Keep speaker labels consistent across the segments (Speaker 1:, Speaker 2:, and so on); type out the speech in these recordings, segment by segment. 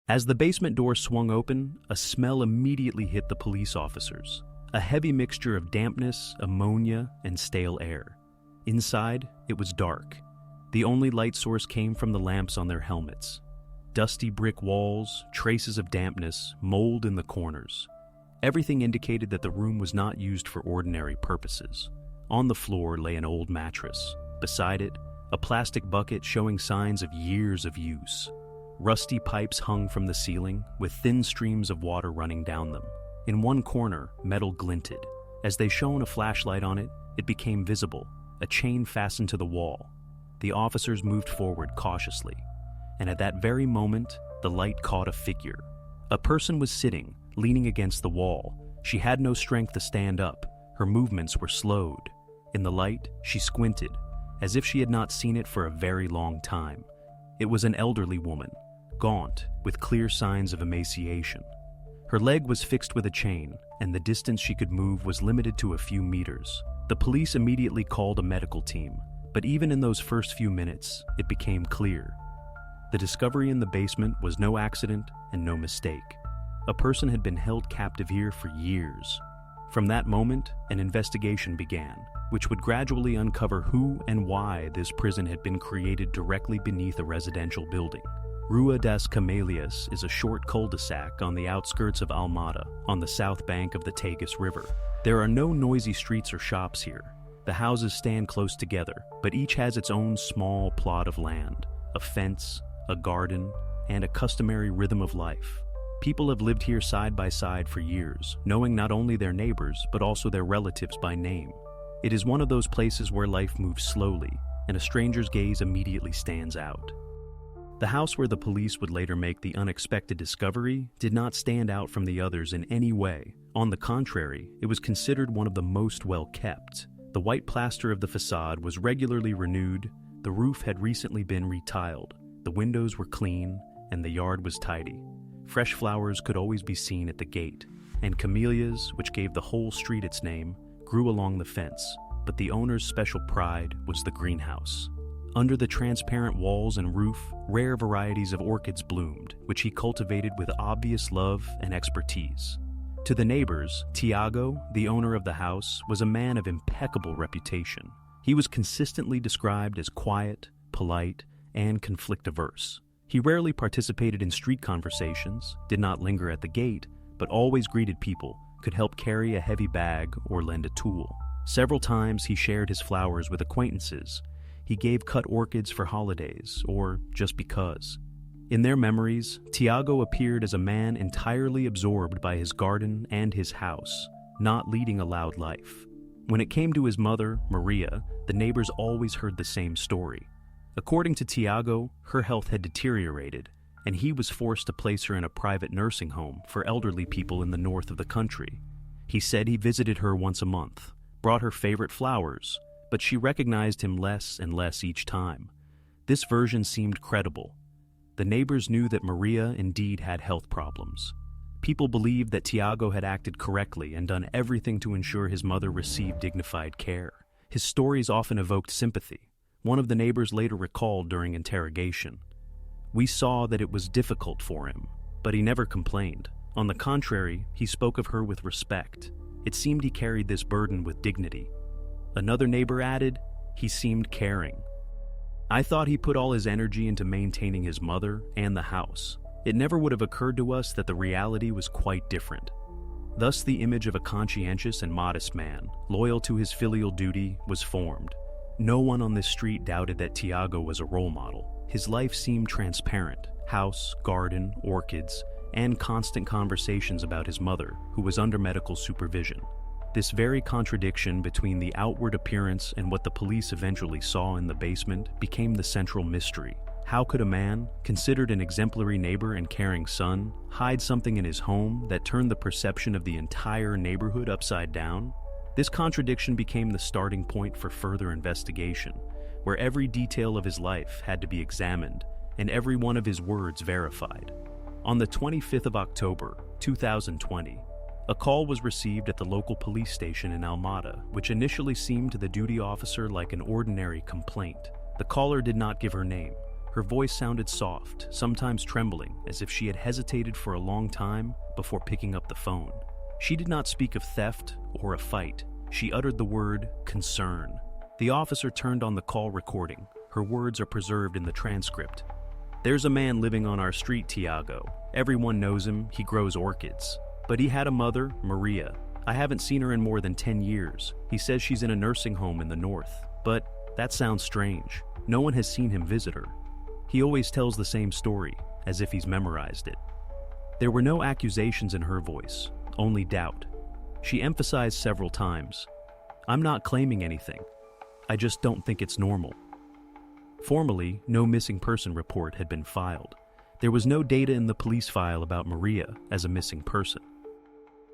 Speaker 1: As the basement door swung open, a smell immediately hit the police officers. A heavy mixture of dampness, ammonia, and stale air. Inside, it was dark. The only light source came from the lamps on their helmets. Dusty brick walls, traces of dampness, mold in the corners. Everything indicated that the room was not used for ordinary purposes. On the floor lay an old mattress. Beside it, a plastic bucket showing signs of years of use. Rusty pipes hung from the ceiling, with thin streams of water running down them. In one corner, metal glinted. As they shone a flashlight on it, it became visible, a chain fastened to the wall. The officers moved forward cautiously, and at that very moment, the light caught a figure. A person was sitting, leaning against the wall. She had no strength to stand up. Her movements were slowed. In the light, she squinted, as if she had not seen it for a very long time. It was an elderly woman, gaunt, with clear signs of emaciation. Her leg was fixed with a chain, and the distance she could move was limited to a few meters. The police immediately called a medical team, but even in those first few minutes, it became clear. The discovery in the basement was no accident and no mistake. A person had been held captive here for years. From that moment, an investigation began, which would gradually uncover who and why this prison had been created directly beneath a residential building. Rua das Camelias is a short cul-de-sac on the outskirts of Almada, on the south bank of the Tagus River. There are no noisy streets or shops here. The houses stand close together, but each has its own small plot of land, a fence, a garden, and a customary rhythm of life. People have lived here side by side for years, knowing not only their neighbors, but also their relatives by name. It is one of those places where life moves slowly, and a stranger's gaze immediately stands out. The house where the police would later make the unexpected discovery did not stand out from the others in any way. On the contrary, it was considered one of the most well-kept. The white plaster of the facade was regularly renewed, the roof had recently been retiled, the windows were clean, and the yard was tidy. Fresh flowers could always be seen at the gate, and camellias, which gave the whole street its name, grew along the fence, but the owner's special pride was the greenhouse. Under the transparent walls and roof, rare varieties of orchids bloomed, which he cultivated with obvious love and expertise. To the neighbors, Tiago, the owner of the house, was a man of impeccable reputation. He was consistently described as quiet, polite, and conflict-averse. He rarely participated in street conversations, did not linger at the gate, but always greeted people, could help carry a heavy bag or lend a tool. Several times he shared his flowers with acquaintances. He gave cut orchids for holidays, or just because. In their memories, Tiago appeared as a man entirely absorbed by his garden and his house, not leading a loud life. When it came to his mother, Maria, the neighbors always heard the same story. According to Tiago, her health had deteriorated, and he was forced to place her in a private nursing home for elderly people in the north of the country. He said he visited her once a month, brought her favorite flowers, but she recognized him less and less each time. This version seemed credible. The neighbors knew that Maria indeed had health problems. People believed that Tiago had acted correctly and done everything to ensure his mother received dignified care. His stories often evoked sympathy. One of the neighbors later recalled during interrogation, "We saw that it was difficult for him, but he never complained. On the contrary, he spoke of her with respect. It seemed he carried this burden with dignity." Another neighbor added, "He seemed caring. I thought he put all his energy into maintaining his mother and the house. It never would have occurred to us that the reality was quite different." Thus the image of a conscientious and modest man, loyal to his filial duty, was formed. No one on this street doubted that Tiago was a role model. His life seemed transparent: house, garden, orchids, and constant conversations about his mother, who was under medical supervision. This very contradiction between the outward appearance and what the police eventually saw in the basement became the central mystery. How could a man, considered an exemplary neighbor and caring son, hide something in his home that turned the perception of the entire neighborhood upside down? This contradiction became the starting point for further investigation, where every detail of his life had to be examined and every one of his words verified. On the 25th of October, 2020, a call was received at the local police station in Almada, which initially seemed to the duty officer like an ordinary complaint. The caller did not give her name. Her voice sounded soft, sometimes trembling, as if she had hesitated for a long time before picking up the phone. She did not speak of theft or a fight. She uttered the word concern. The officer turned on the call recording. Her words are preserved in the transcript. "There's a man living on our street, Tiago. Everyone knows him, he grows orchids. But he had a mother, Maria. I haven't seen her in more than 10 years. He says she's in a nursing home in the north. But that sounds strange. No one has seen him visit her. He always tells the same story, as if he's memorized it." There were no accusations in her voice, only doubt. She emphasized several times, "I'm not claiming anything. I just don't think it's normal." Formally, no missing person report had been filed. There was no data in the police file about Maria as a missing person.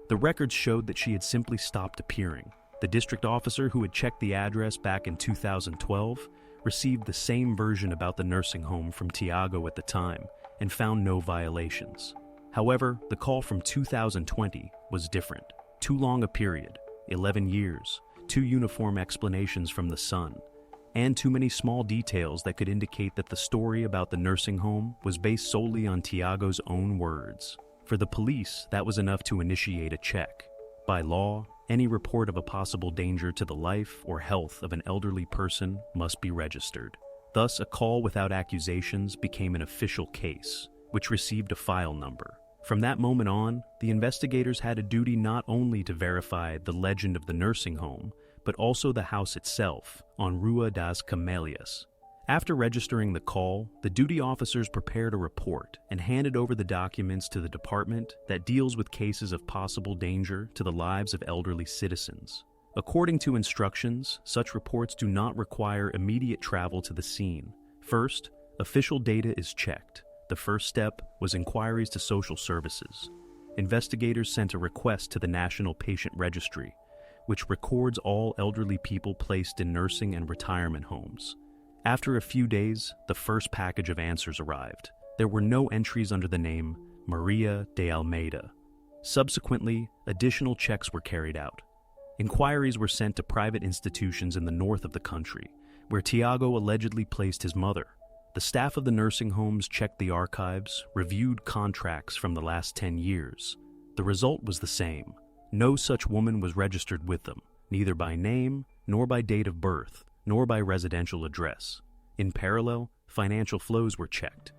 Speaker 1: The records showed that she had simply stopped appearing. The district officer who had checked the address back in 2012 received the same version about the nursing home from Tiago at the time and found no violations. However, the call from 2020 was different. Too long a period, 11 years, too uniform explanations from the son, and too many small details that could indicate that the story about the nursing home was based solely on Tiago's own words. For the police, that was enough to initiate a check. By law, any report of a possible danger to the life or health of an elderly person must be registered. Thus, a call without accusations became an official case, which received a file number. From that moment on, the investigators had a duty not only to verify the legend of the nursing home, but also the house itself on Rua das Camélias. After registering the call, the duty officers prepared a report and handed over the documents to the department that deals with cases of possible danger to the lives of elderly citizens. According to instructions, such reports do not require immediate travel to the scene. First, official data is checked. The first step was inquiries to social services. Investigators sent a request to the National Patient Registry, which records all elderly people placed in nursing and retirement homes. After a few days, the first package of answers arrived. There were no entries under the name Maria de Almeida. Subsequently, additional checks were carried out. Inquiries were sent to private institutions in the north of the country, where Tiago allegedly placed his mother. The staff of the nursing homes checked the archives, reviewed contracts from the last 10 years. The result was the same. No such woman was registered with them, neither by name, nor by date of birth, nor by residential address. In parallel, financial flows were checked.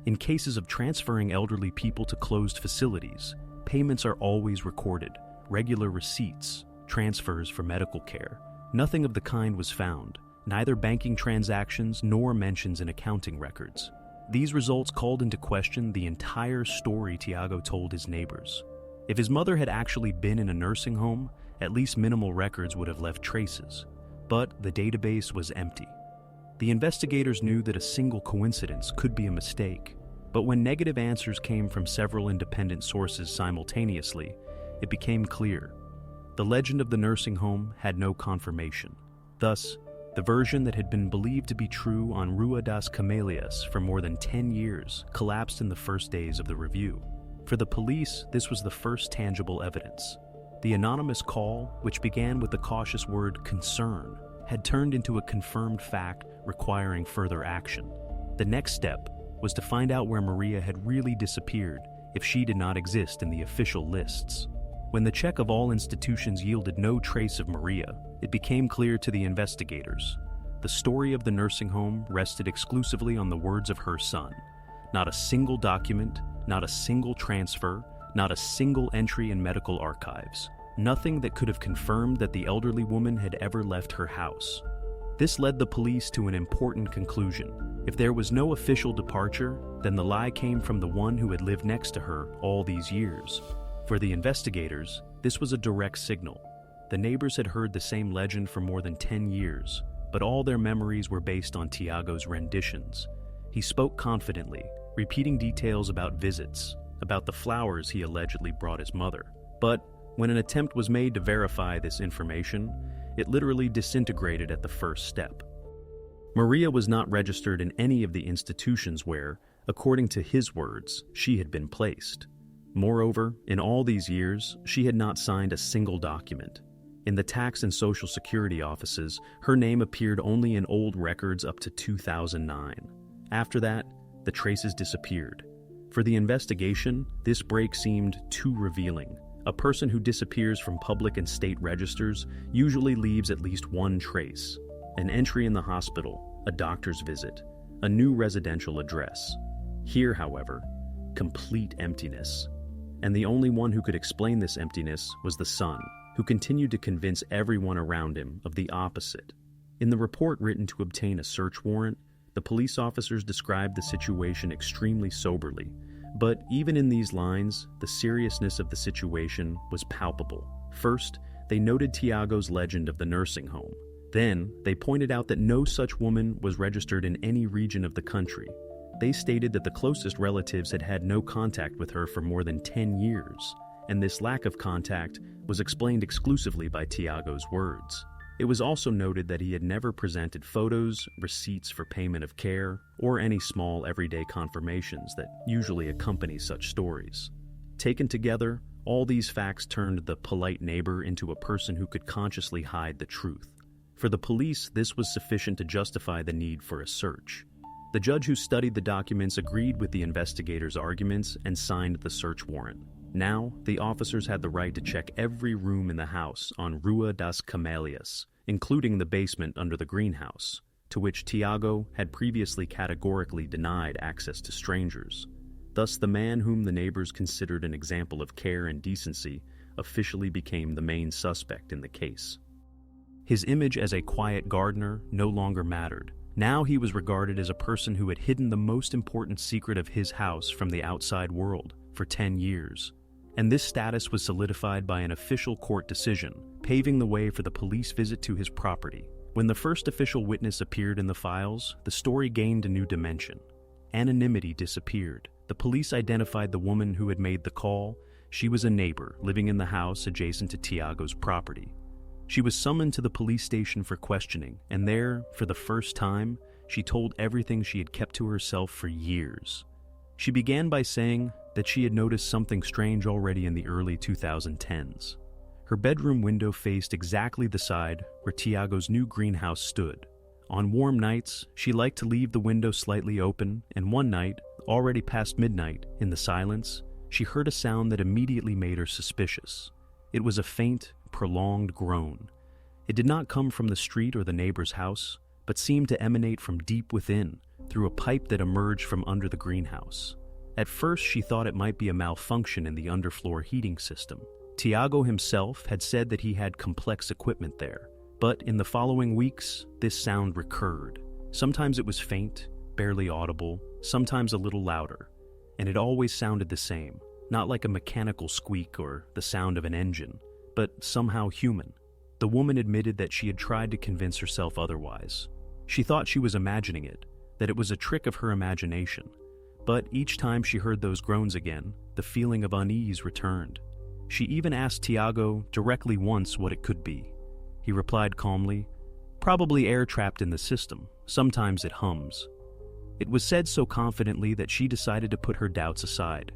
Speaker 1: In cases of transferring elderly people to closed facilities, payments are always recorded, regular receipts, transfers for medical care. Nothing of the kind was found, neither banking transactions nor mentions in accounting records. These results called into question the entire story Tiago told his neighbors. If his mother had actually been in a nursing home, at least minimal records would have left traces. But the database was empty. The investigators knew that a single coincidence could be a mistake, but when negative answers came from several independent sources simultaneously, it became clear. The legend of the nursing home had no confirmation. Thus, the version that had been believed to be true on Rua das Camélias for more than 10 years collapsed in the first days of the review. For the police, this was the first tangible evidence. The anonymous call, which began with the cautious word concern, had turned into a confirmed fact requiring further action. The next step was to find out where Maria had really disappeared if she did not exist in the official lists. When the check of all institutions yielded no trace of Maria, it became clear to the investigators. The story of the nursing home rested exclusively on the words of her son. Not a single document, not a single transfer, not a single entry in medical archives. Nothing that could have confirmed that the elderly woman had ever left her house. This led the police to an important conclusion. If there was no official departure, then the lie came from the one who had lived next to her all these years. For the investigators, this was a direct signal. The neighbors had heard the same legend for more than 10 years, but all their memories were based on Tiago's renditions. He spoke confidently, repeating details about visits, about the flowers he allegedly brought his mother. But when an attempt was made to verify this information, it literally disintegrated at the first step. Maria was not registered in any of the institutions where, according to his words, she had been placed. Moreover, in all these years, she had not signed a single document. In the tax and social security offices, her name appeared only in old records up to 2009. After that, the traces disappeared. For the investigation, this break seemed too revealing. A person who disappears from public and state registers usually leaves at least one trace: an entry in the hospital, a doctor's visit, a new residential address. Here, however, complete emptiness. And the only one who could explain this emptiness was the son, who continued to convince everyone around him of the opposite. In the report written to obtain a search warrant, the police officers described the situation extremely soberly. But even in these lines, the seriousness of the situation was palpable. First, they noted Tiago's legend of the nursing home. Then, they pointed out that no such woman was registered in any region of the country. They stated that the closest relatives had had no contact with her for more than 10 years, and this lack of contact was explained exclusively by Tiago's words. It was also noted that he had never presented photos, receipts for payment of care, or any small everyday confirmations that usually accompany such stories. Taken together, all these facts turned the polite neighbor into a person who could consciously hide the truth. For the police, this was sufficient to justify the need for a search. The judge who studied the documents agreed with the investigators' arguments and signed the search warrant. Now, the officers had the right to check every room in the house on Rua das Camélias, including the basement under the greenhouse, to which Tiago had previously categorically denied access to strangers. Thus, the man whom the neighbors considered an example of care and decency officially became the main suspect in the case. His image as a quiet gardener no longer mattered. Now he was regarded as a person who had hidden the most important secret of his house from the outside world for 10 years. And this status was solidified by an official court decision, paving the way for the police visit to his property. When the first official witness appeared in the files, the story gained a new dimension. Anonymity disappeared. The police identified the woman who had made the call. She was a neighbor living in the house adjacent to Tiago's property. She was summoned to the police station for questioning, and there, for the first time, she told everything she had kept to herself for years. She began by saying that she had noticed something strange already in the early 2010s. Her bedroom window faced exactly the side where Tiago's new greenhouse stood. On warm nights, she liked to leave the window slightly open, and one night, already past midnight, in the silence, she heard a sound that immediately made her suspicious. It was a faint, prolonged groan. It did not come from the street or the neighbor's house, but seemed to emanate from deep within, through a pipe that emerged from under the greenhouse. At first, she thought it might be a malfunction in the underfloor heating system. Tiago himself had said that he had complex equipment there, but in the following weeks, this sound recurred. Sometimes it was faint, barely audible, sometimes a little louder, and it always sounded the same, not like a mechanical squeak or the sound of an engine, but somehow human. The woman admitted that she had tried to convince herself otherwise. She thought she was imagining it, that it was a trick of her imagination. But each time she heard those groans again, the feeling of unease returned. She even asked Tiago directly once what it could be. He replied calmly, "Probably air trapped in the system. Sometimes it hums." It was said so confidently that she decided to put her doubts aside.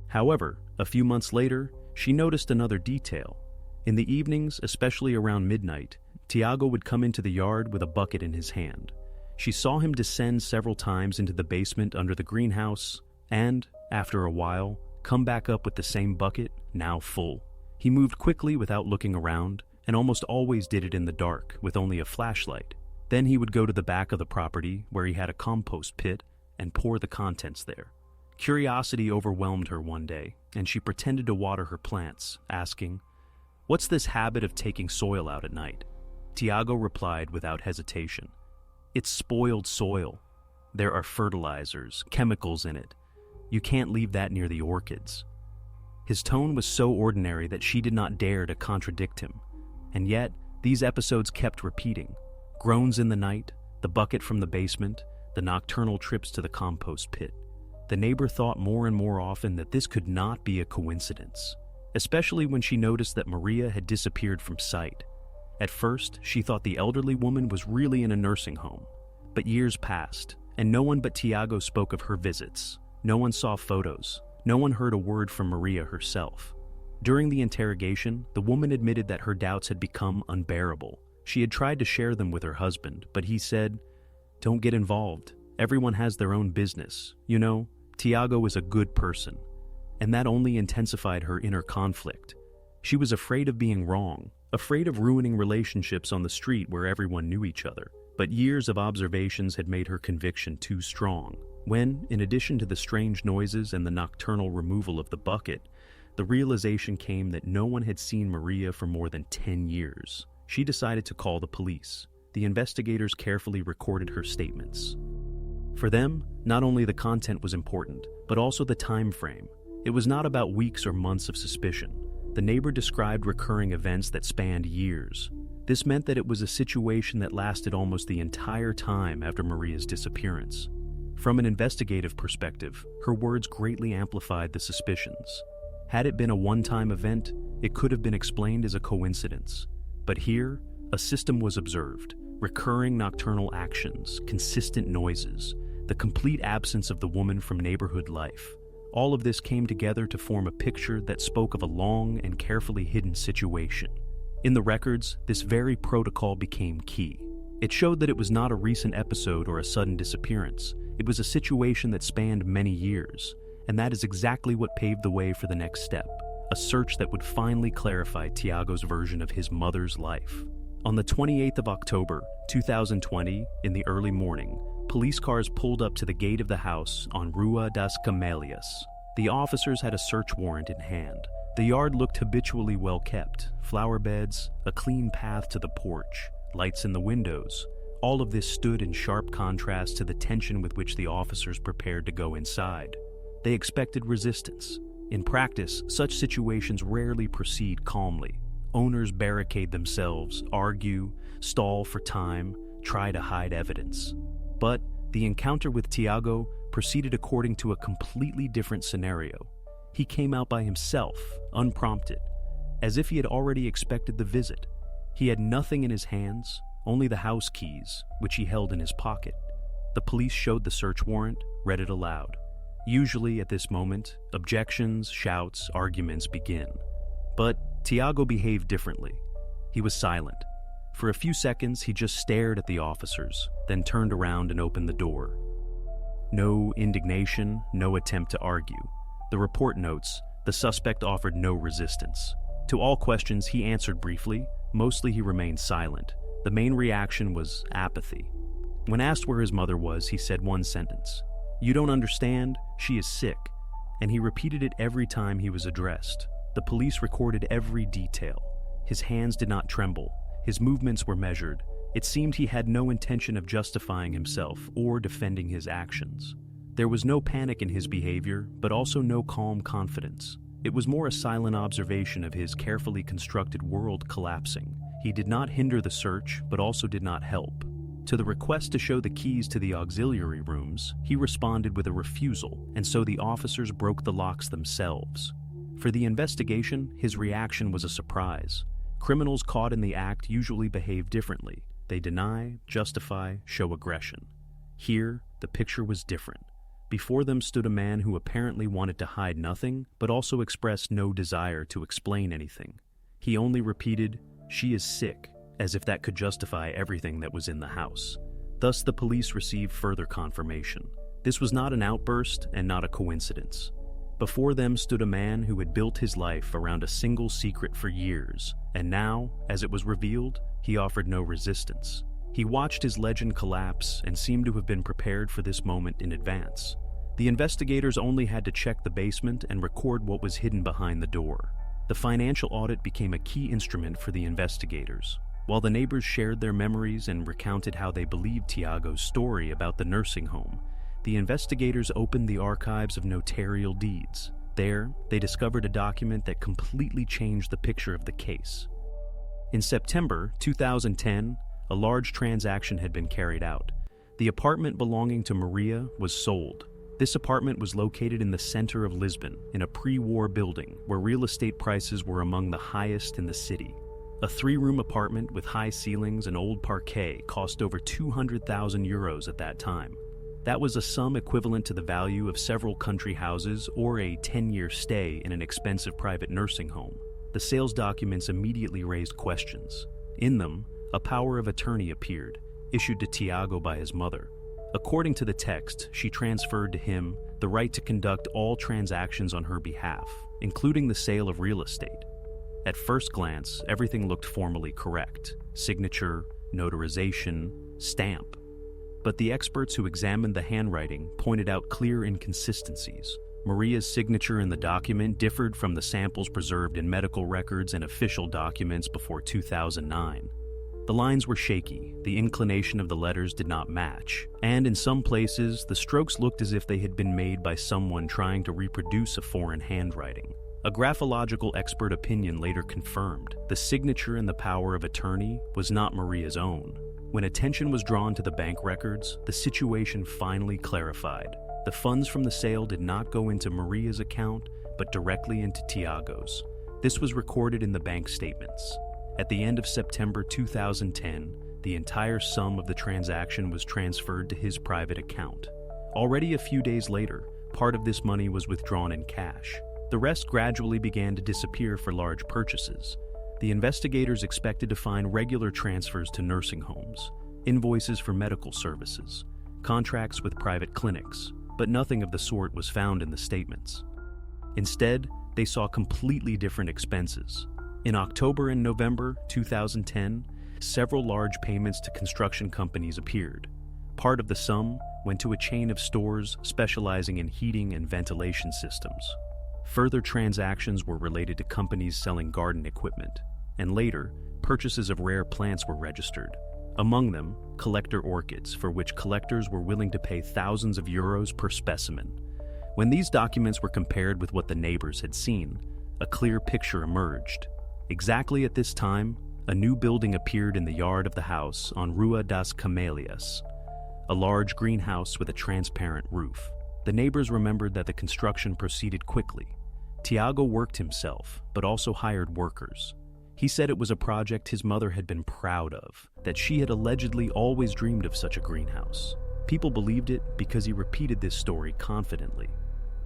Speaker 1: However, a few months later, she noticed another detail. In the evenings, especially around midnight, Tiago would come into the yard with a bucket in his hand. She saw him descend several times into the basement under the greenhouse and, after a while, come back up with the same bucket, now full. He moved quickly without looking around, and almost always did it in the dark with only a flashlight. Then he would go to the back of the property where he had a compost pit and pour the contents there. Curiosity overwhelmed her one day, and she pretended to water her plants, asking, "What's this habit of taking soil out at night?" Tiago replied without hesitation, "It's spoiled soil. There are fertilizers, chemicals in it. You can't leave that near the orchids." His tone was so ordinary that she did not dare to contradict him. And yet, these episodes kept repeating. Groans in the night, the bucket from the basement, the nocturnal trips to the compost pit. The neighbor thought more and more often that this could not be a coincidence, especially when she noticed that Maria had disappeared from sight. At first, she thought the elderly woman was really in a nursing home. But years passed, and no one but Tiago spoke of her visits. No one saw photos. No one heard a word from Maria herself. During the interrogation, the woman admitted that her doubts had become unbearable. She had tried to share them with her husband, but he said, "Don't get involved. Everyone has their own business. You know, Tiago is a good person. And that only intensified her inner conflict. She was afraid of being wrong, afraid of ruining relationships on the street where everyone knew each other. But years of observations had made her conviction too strong. When, in addition to the strange noises and the nocturnal removal of the bucket, the realization came that no one had seen Maria for more than 10 years. She decided to call the police. The investigators carefully recorded her statements. For them, not only the content was important, but also the time frame. It was not about weeks or months of suspicion. The neighbor described recurring events that spanned years. This meant that it was a situation that lasted almost the entire time after Maria's disappearance. From an investigative perspective, her words greatly amplified the suspicions. Had it been a one-time event, it could have been explained as a coincidence. But here, a system was observed: recurring nocturnal actions, consistent noises, the complete absence of the woman from neighborhood life. All of this came together to form a picture that spoke of a long and carefully hidden situation. In the records, this very protocol became key. It showed that it was not a recent episode or a sudden disappearance. It was a situation that spanned many years, and that is exactly what paved the way for the next step, a search that would finally clarify Tiago's version of his mother's life. On the 28th of October, 2020, in the early morning, police cars pulled up to the gate of the house on Rua das Camélias. The officers had a search warrant in hand. The yard looked habitually well kept: flower beds, a clean path to the porch, lights in the windows. All of this stood in sharp contrast to the tension with which the officers prepared to go inside. They expected resistance. In practice, such situations rarely proceed calmly. Owners barricade themselves, argue, stall for time, try to hide evidence. But the encounter with Tiago proceeded according to a completely different scenario. He came out by himself, unprompted, as if he had already expected the visit. He had nothing in his hands, only the house keys, which he held in his pocket. The police showed the search warrant, read it aloud. Usually at this moment, objections, shouts, arguments begin. But Tiago behaved differently. He was silent. For a few seconds, he just stared at the officers, then turned around and opened the door. No indignation, no attempt to argue. The report notes, the suspect offered no resistance. To all questions, he answered briefly. Mostly he remained silent. The main reaction was apathy. When asked where his mother was, he said one sentence: "You don't understand, she is sick." And he repeated it every time he was addressed. The police recorded every detail. His hands did not tremble. His movements were measured. It seemed he had no intention of justifying himself or defending his actions. There was no panic in his behavior, but also no calm confidence. It was more a silent observation of his carefully constructed world collapsing. He did not hinder the search, but also did not help. To the request to show the keys to the auxiliary rooms, he responded with a refusal, and so the officers broke the locks themselves. For the investigation, his reaction was a surprise. Criminals caught in the act usually behave differently. They deny, justify, show aggression. Here, the picture was different. Before them stood a man who apparently wanted to hide nothing, but also expressed no desire to explain anything. He only repeated, "She is sick," as if that could justify everything that was in the house. Thus, the police received further confirmation. This was not an outburst and not a coincidence. Before them stood a man who had built his life around a single secret for years, and now, as it was revealed, he offered no resistance. He watched his legend collapse and seemed to have been prepared for this moment in advance. The investigators only had to check the basement and record what was hidden behind the door. The financial audit became a key instrument for the investigators. While the neighbors shared their memories and recounted how they believed Tiago's story about the nursing home, the investigators opened the archives of notarial deeds. There, they discovered a document that completely changed the picture of the case. In September 2010, a large transaction had been carried out. The apartment belonging to Maria was sold. This apartment was located in the center of Lisbon, in a pre-war building where real estate prices were among the highest in the city. A 3-room apartment with high ceilings and old parquet cost over 200,000 euros at that time. That was a sum equivalent to the value of several country houses or a 10-year stay in an expensive private nursing home. The sales documents immediately raised questions. In them, a power of attorney appeared, issued to Tiago by his mother. According to the text, she transferred to him the right to conduct all transactions on her behalf, including the sale of real estate. At first glance, everything looked formally correct: signature, notarization, stamp. But the experts who examined the handwriting pointed out clear inconsistencies. Maria's signature in the document differed from the samples preserved in medical records and official documents before 2009. The lines were shaky, the inclination of the letters did not match, and in some places, the strokes looked as if they had been made by someone trying to reproduce a foreign handwriting. A graphological expert opinion later confirmed the signature in the power of attorney was not Maria's own. When attention was drawn to the bank records, the situation finally clarified. The funds from the sale did not go into Maria's account, but directly into Tiago's. This was recorded in the bank statements. At the end of September 2010, the entire sum of the transaction was transferred to his private account. Already a few days later, part of this money was withdrawn in cash. The rest gradually began to disappear for large purchases. The investigators expected to find regular transfers to nursing homes, invoices for medical services, contracts with private clinics, but nothing of the sort was found in the statements. Instead, they saw completely different expenses. In October and November 2010, several large payments to construction companies appeared. Part of the sum went to a chain of stores specializing in heating and ventilation systems. Further transactions were related to companies selling garden equipment, and later, purchases of rare plants were registered. Among them, collector orchids, for which collectors were willing to pay thousands of euros per specimen. When these documents were compared with what the neighbors had seen, a clear picture emerged. Exactly at this time, a new building appeared in the yard of the house on Rua das Camélias, a large greenhouse with a transparent roof. The neighbors remembered that the construction proceeded quickly. Tiago worked himself, but also hired workers. He said it was a project his mother had been proud of, that she had allegedly always dreamed of such a greenhouse. People believed it because he repeated this story confidently.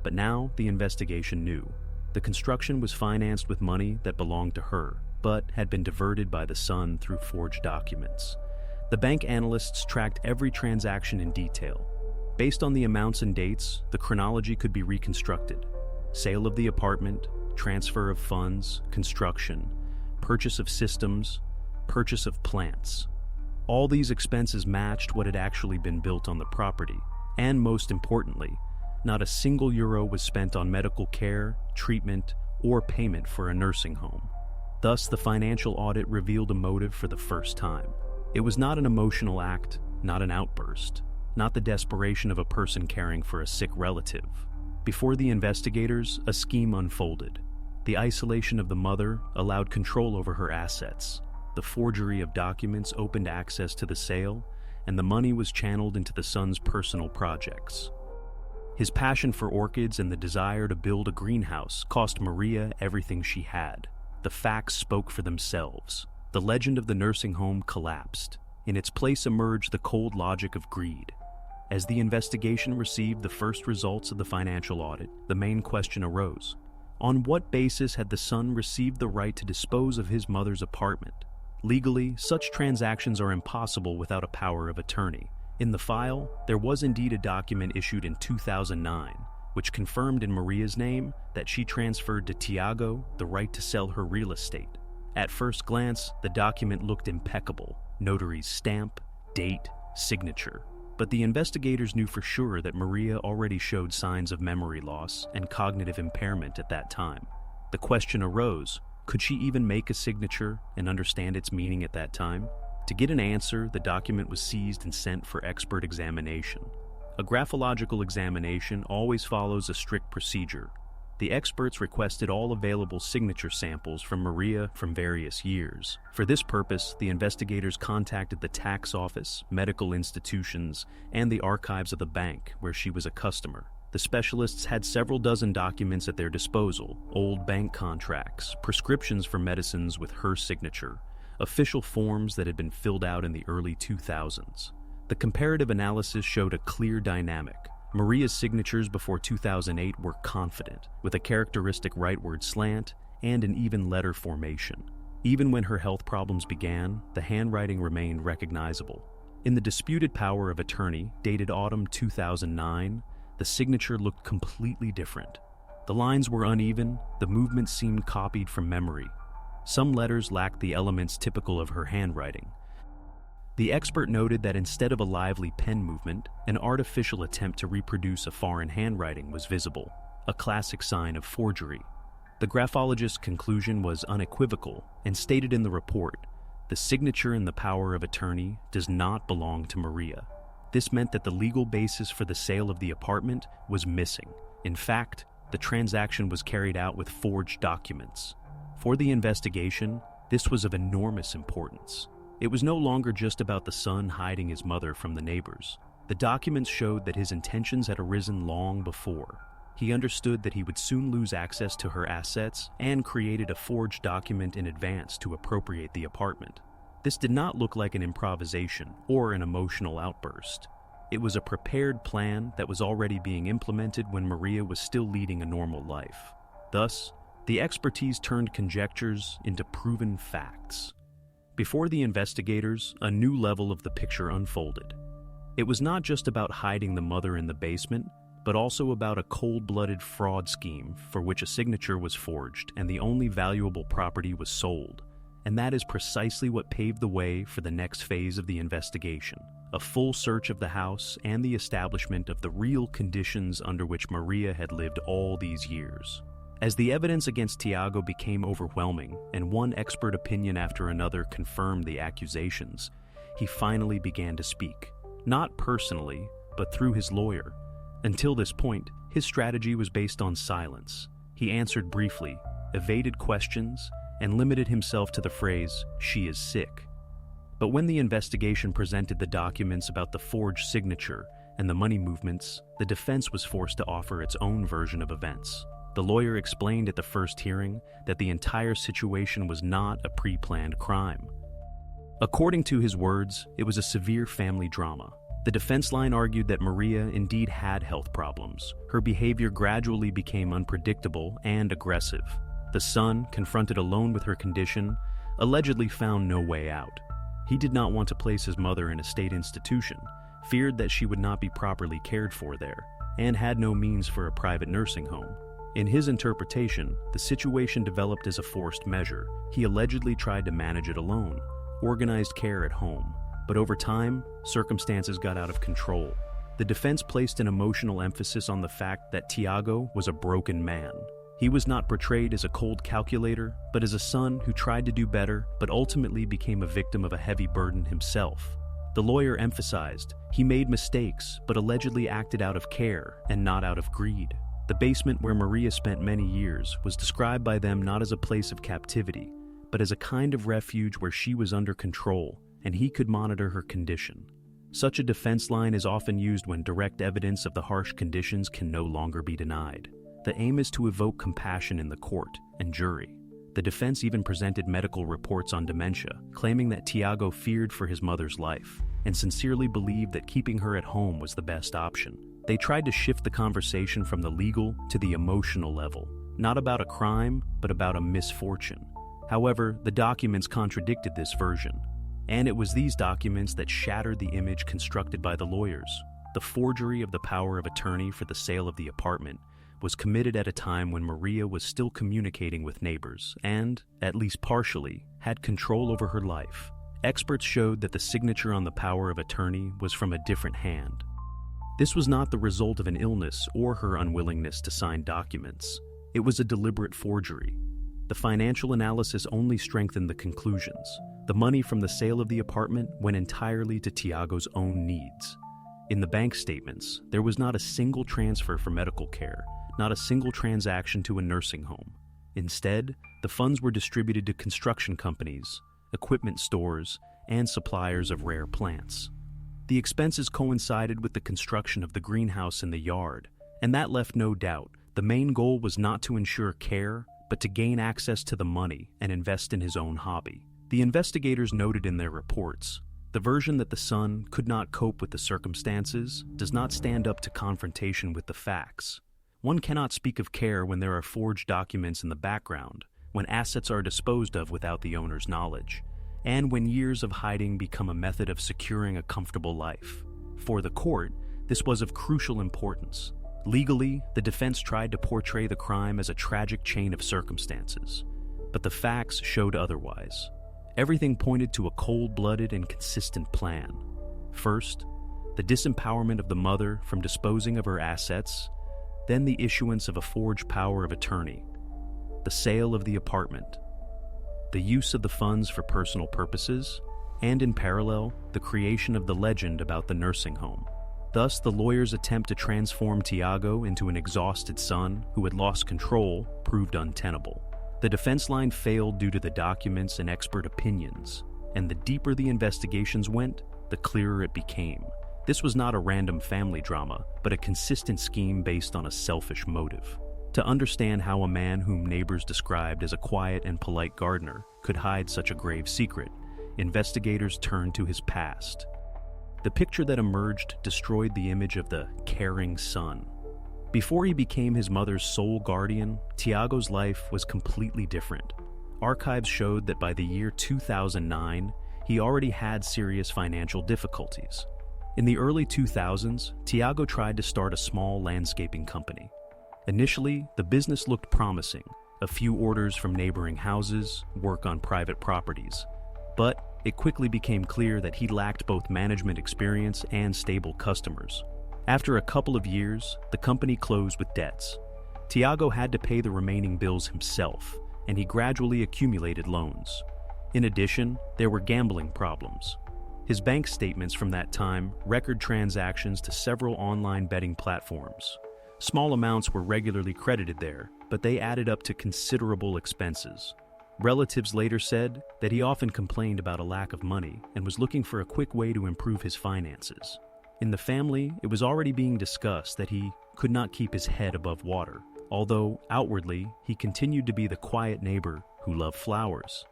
Speaker 1: But now the investigation knew. The construction was financed with money that belonged to her, but had been diverted by the son through forged documents. The bank analysts tracked every transaction in detail. Based on the amounts and dates, the chronology could be reconstructed. Sale of the apartment, transfer of funds, construction, purchase of systems, purchase of plants. All these expenses matched what had actually been built on the property, and most importantly, not a single euro was spent on medical care, treatment, or payment for a nursing home. Thus, the financial audit revealed a motive for the first time. It was not an emotional act, not an outburst, not the desperation of a person caring for a sick relative. Before the investigators, a scheme unfolded. The isolation of the mother allowed control over her assets. The forgery of documents opened access to the sale, and the money was channeled into the son's personal projects. His passion for orchids and the desire to build a greenhouse cost Maria everything she had. The facts spoke for themselves. The legend of the nursing home collapsed. In its place emerged the cold logic of greed. As the investigation received the first results of the financial audit, the main question arose. On what basis had the son received the right to dispose of his mother's apartment? Legally, such transactions are impossible without a power of attorney. In the file, there was indeed a document issued in 2009, which confirmed in Maria's name that she transferred to Tiago the right to sell her real estate. At first glance, the document looked impeccable: notary's stamp, date, signature. But the investigators knew for sure that Maria already showed signs of memory loss and cognitive impairment at that time. The question arose, could she even make a signature and understand its meaning at that time? To get an answer, the document was seized and sent for expert examination. A graphological examination always follows a strict procedure. The experts requested all available signature samples from Maria from various years. For this purpose, the investigators contacted the tax office, medical institutions, and the archives of the bank where she was a customer. The specialists had several dozen documents at their disposal: old bank contracts, prescriptions for medicines with her signature, official forms that had been filled out in the early 2000s. The comparative analysis showed a clear dynamic. Maria's signatures before 2008 were confident, with a characteristic rightward slant and an even letter formation. Even when her health problems began, the handwriting remained recognizable. In the disputed power of attorney, dated autumn 2009, the signature looked completely different. The lines were uneven, the movement seemed copied from memory. Some letters lacked the elements typical of her handwriting. The expert noted that instead of a lively pen movement, an artificial attempt to reproduce a foreign handwriting was visible, a classic sign of forgery. The graphologist's conclusion was unequivocal and stated in the report, "The signature in the power of attorney does not belong to Maria." This meant that the legal basis for the sale of the apartment was missing. In fact, the transaction was carried out with forged documents. For the investigation, this was of enormous importance. It was no longer just about the son hiding his mother from the neighbors. The documents showed that his intentions had arisen long before. He understood that he would soon lose access to her assets and created a forged document in advance to appropriate the apartment. This did not look like an improvisation or an emotional outburst. It was a prepared plan that was already being implemented when Maria was still leading a normal life. Thus, the expertise turned conjectures into proven facts. Before the investigators, a new level of the picture unfolded. It was not just about hiding the mother in the basement, but also about a cold-blooded fraud scheme for which a signature was forged and the only valuable property was sold. And that is precisely what paved the way for the next phase of the investigation, a full search of the house and the establishment of the real conditions under which Maria had lived all these years. As the evidence against Tiago became overwhelming and one expert opinion after another confirmed the accusations, he finally began to speak, not personally, but through his lawyer. Until this point, his strategy was based on silence. He answered briefly, evaded questions, and limited himself to the phrase, "She is sick." But when the investigation presented the documents about the forged signature and the money movements, the defense was forced to offer its own version of events. The lawyer explained at the first hearing that the entire situation was not a pre-planned crime. According to his words, it was a severe family drama. The defense line argued that Maria indeed had health problems. Her behavior gradually became unpredictable and aggressive. The son, confronted alone with her condition, allegedly found no way out. He did not want to place his mother in a state institution, feared that she would not be properly cared for there, and had no means for a private nursing home. In his interpretation, the situation developed as a forced measure. He allegedly tried to manage it alone, organized care at home, but over time, circumstances got out of control. The defense placed an emotional emphasis on the fact that Tiago was a broken man. He was not portrayed as a cold calculator, but as a son who tried to do better, but ultimately became a victim of a heavy burden himself. The lawyer emphasized, he made mistakes, but allegedly acted out of care and not out of greed. The basement where Maria spent many years was described by them not as a place of captivity, but as a kind of refuge where she was under control, and he could monitor her condition. Such a defense line is often used when direct evidence of the harsh conditions can no longer be denied. The aim is to evoke compassion in the court and jury. The defense even presented medical reports on dementia, claiming that Tiago feared for his mother's life and sincerely believed that keeping her at home was the best option. They tried to shift the conversation from the legal to the emotional level, not about a crime, but about a misfortune. However, the documents contradicted this version, and it was these documents that shattered the image constructed by the lawyers. The forgery of the power of attorney for the sale of the apartment was committed at a time when Maria was still communicating with neighbors and, at least partially, had control over her life. Experts showed that the signature on the power of attorney was from a different hand. This was not the result of an illness or her unwillingness to sign documents. It was a deliberate forgery. The financial analysis only strengthened the conclusions. The money from the sale of the apartment went entirely to Tiago's own needs. In the bank statements, there was not a single transfer for medical care, not a single transaction to a nursing home. Instead, the funds were distributed to construction companies, equipment stores, and suppliers of rare plants. The expenses coincided with the construction of the greenhouse in the yard, and that left no doubt the main goal was not to ensure care, but to gain access to the money and invest in his own hobby. The investigators noted in their reports, the version that the son could not cope with the circumstances does not stand up to confrontation with the facts. One cannot speak of care when there are forged documents in the background, when assets are disposed of without the owner's knowledge, and when years of hiding become a method of securing a comfortable life. For the court, this was of crucial importance. Legally, the defense tried to portray the crime as a tragic chain of circumstances, but the facts showed otherwise. Everything pointed to a cold-blooded and consistent plan. First, the disempowerment of the mother from disposing of her assets, then the issuance of a forged power of attorney, the sale of the apartment, the use of the funds for personal purposes, and in parallel, the creation of the legend about the nursing home. Thus, the lawyer's attempt to transform Tiago into an exhausted son who had lost control proved untenable. The defense line failed due to the documents and expert opinions, and the deeper the investigations went, the clearer it became. This was not a random family drama, but a consistent scheme based on a selfish motive. To understand how a man whom neighbors described as a quiet and polite gardener could hide such a grave secret, investigators turned to his past. The picture that emerged destroyed the image of the caring son. Before he became his mother's sole guardian, Tiago's life was completely different. Archives showed that by the year 2009, he already had serious financial difficulties. In the early 2000s, Tiago tried to start a small landscaping company. Initially, the business looked promising: a few orders from neighboring houses, work on private properties. But it quickly became clear that he lacked both management experience and stable customers. After a couple of years, the company closed with debts. Tiago had to pay the remaining bills himself, and he gradually accumulated loans. In addition, there were gambling problems. His bank statements from that time record transactions to several online betting platforms. Small amounts were regularly credited there, but they added up to considerable expenses. Relatives later said that he often complained about a lack of money and was looking for a quick way to improve his finances. In the family, it was already being discussed that he could not keep his head above water, although outwardly he continued to be the quiet neighbor who loved flowers.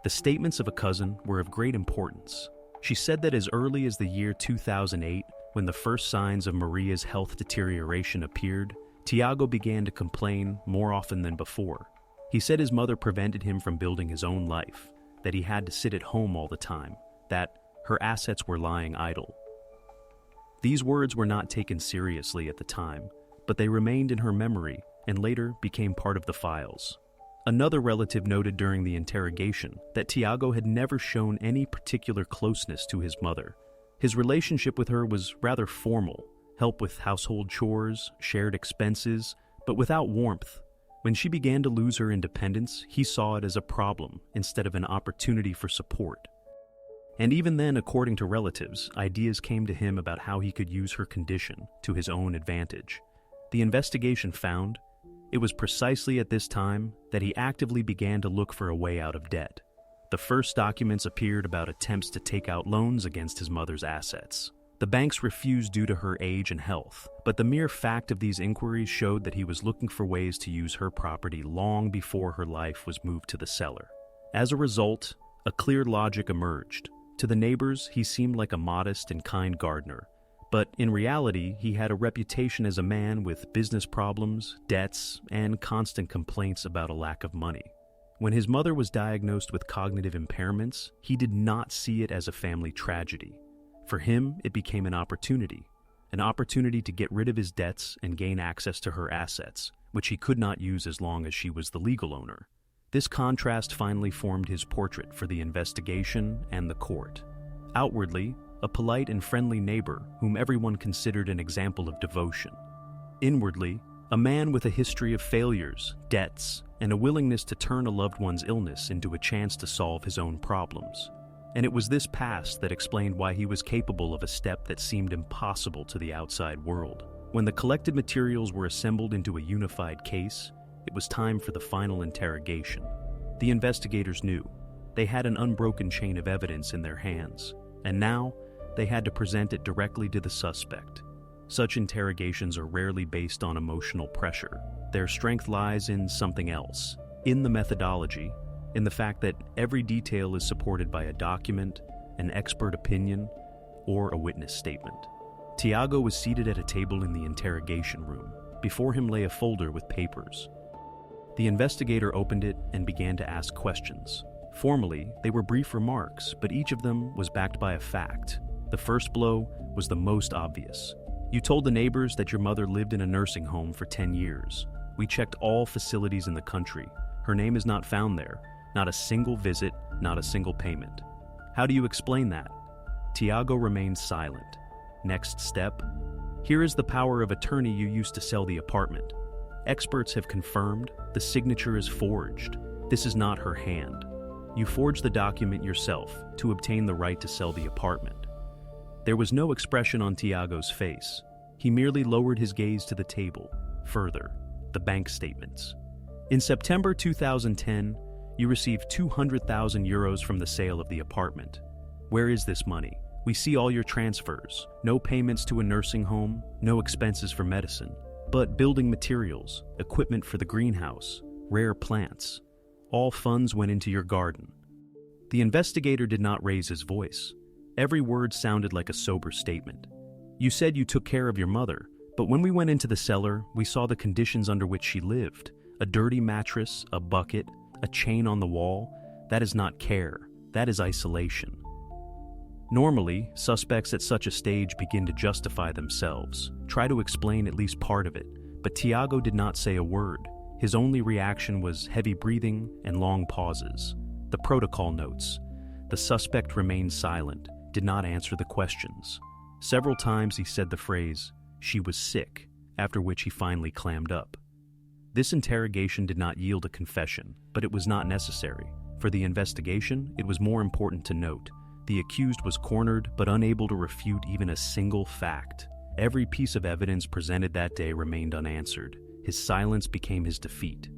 Speaker 1: The statements of a cousin were of great importance. She said that as early as the year 2008, when the first signs of Maria's health deterioration appeared, Tiago began to complain more often than before. He said his mother prevented him from building his own life, that he had to sit at home all the time, that her assets were lying idle. These words were not taken seriously at the time, but they remained in her memory and later became part of the files. Another relative noted during the interrogation that Tiago had never shown any particular closeness to his mother. His relationship with her was rather formal, help with household chores, shared expenses, but without warmth. When she began to lose her independence, he saw it as a problem instead of an opportunity for support. And even then, according to relatives, ideas came to him about how he could use her condition to his own advantage. The investigation found it was precisely at this time that he actively began to look for a way out of debt. The first documents appeared about attempts to take out loans against his mother's assets. The banks refused due to her age and health, but the mere fact of these inquiries showed that he was looking for ways to use her property long before her life was moved to the cellar. As a result, a clear logic emerged. To the neighbors, he seemed like a modest and kind gardener, but in reality, he had a reputation as a man with business problems, debts, and constant complaints about a lack of money. When his mother was diagnosed with cognitive impairments, he did not see it as a family tragedy. For him, it became an opportunity to get rid of his debts and gain access to her assets, which he could not use as long as she was the legal owner. This contrast finally formed his portrait for the investigation and the court. Outwardly, a polite and friendly neighbor whom everyone considered an example of devotion. Inwardly, a man with a history of failures, debts, and a willingness to turn a loved one's illness into a chance to solve his own problems. And it was this past that explained why he was capable of a step that seemed impossible to the outside world. When the collected materials were assembled into a unified case, it was time for the final interrogation. The investigators knew. They had an unbroken chain of evidence in their hands, and now they had to present it directly to the suspect. Such interrogations are rarely based on emotional pressure. Their strength lies in something else, in the methodology, in the fact that every detail is supported by a document, an expert opinion, or a witness statement. Tiago was seated at a table in the interrogation room. Before him lay a folder with papers. The investigator opened it and began to ask questions. Formally, they were brief remarks, but each of them was backed by a fact. The first blow was the most obvious. You told the neighbors that your mother lived in a nursing home for 10 years. We checked all facilities in the country. Her name is not found there. Not a single visit, not a single payment. How do you explain that? Tiago remained silent. Next step? Here is the power of attorney you used to sell the apartment. Experts have confirmed the signature is forged. This is not her hand. You forged the document yourself to obtain the right to sell the apartment. There was no expression on Tiago's face. He merely lowered his gaze to the table. Further, the bank statements. In September 2010, you received 200,000 euros from the sale of the apartment. Where is this money? We see all your transfers. No payments to a nursing home, no expenses for medicine. But building materials, equipment for the greenhouse, rare plants. All funds went into your garden. The investigator did not raise his voice. Every word sounded like a sober statement. You said you took care of your mother, but when we went into the cellar, we saw the conditions under which she lived. A dirty mattress, a bucket, a chain on the wall. That is not care. That is isolation. Normally, suspects at such a stage begin to justify themselves, try to explain at least part of it, but Tiago did not say a word. His only reaction was heavy breathing and long pauses. The protocol notes. The suspect remained silent, did not answer the questions. Several times he said the phrase, "She was sick," after which he finally clammed up. This interrogation did not yield a confession, but it was not necessary. For the investigation, it was more important to note. The accused was cornered, but unable to refute even a single fact. Every piece of evidence presented that day remained unanswered. His silence became his defeat.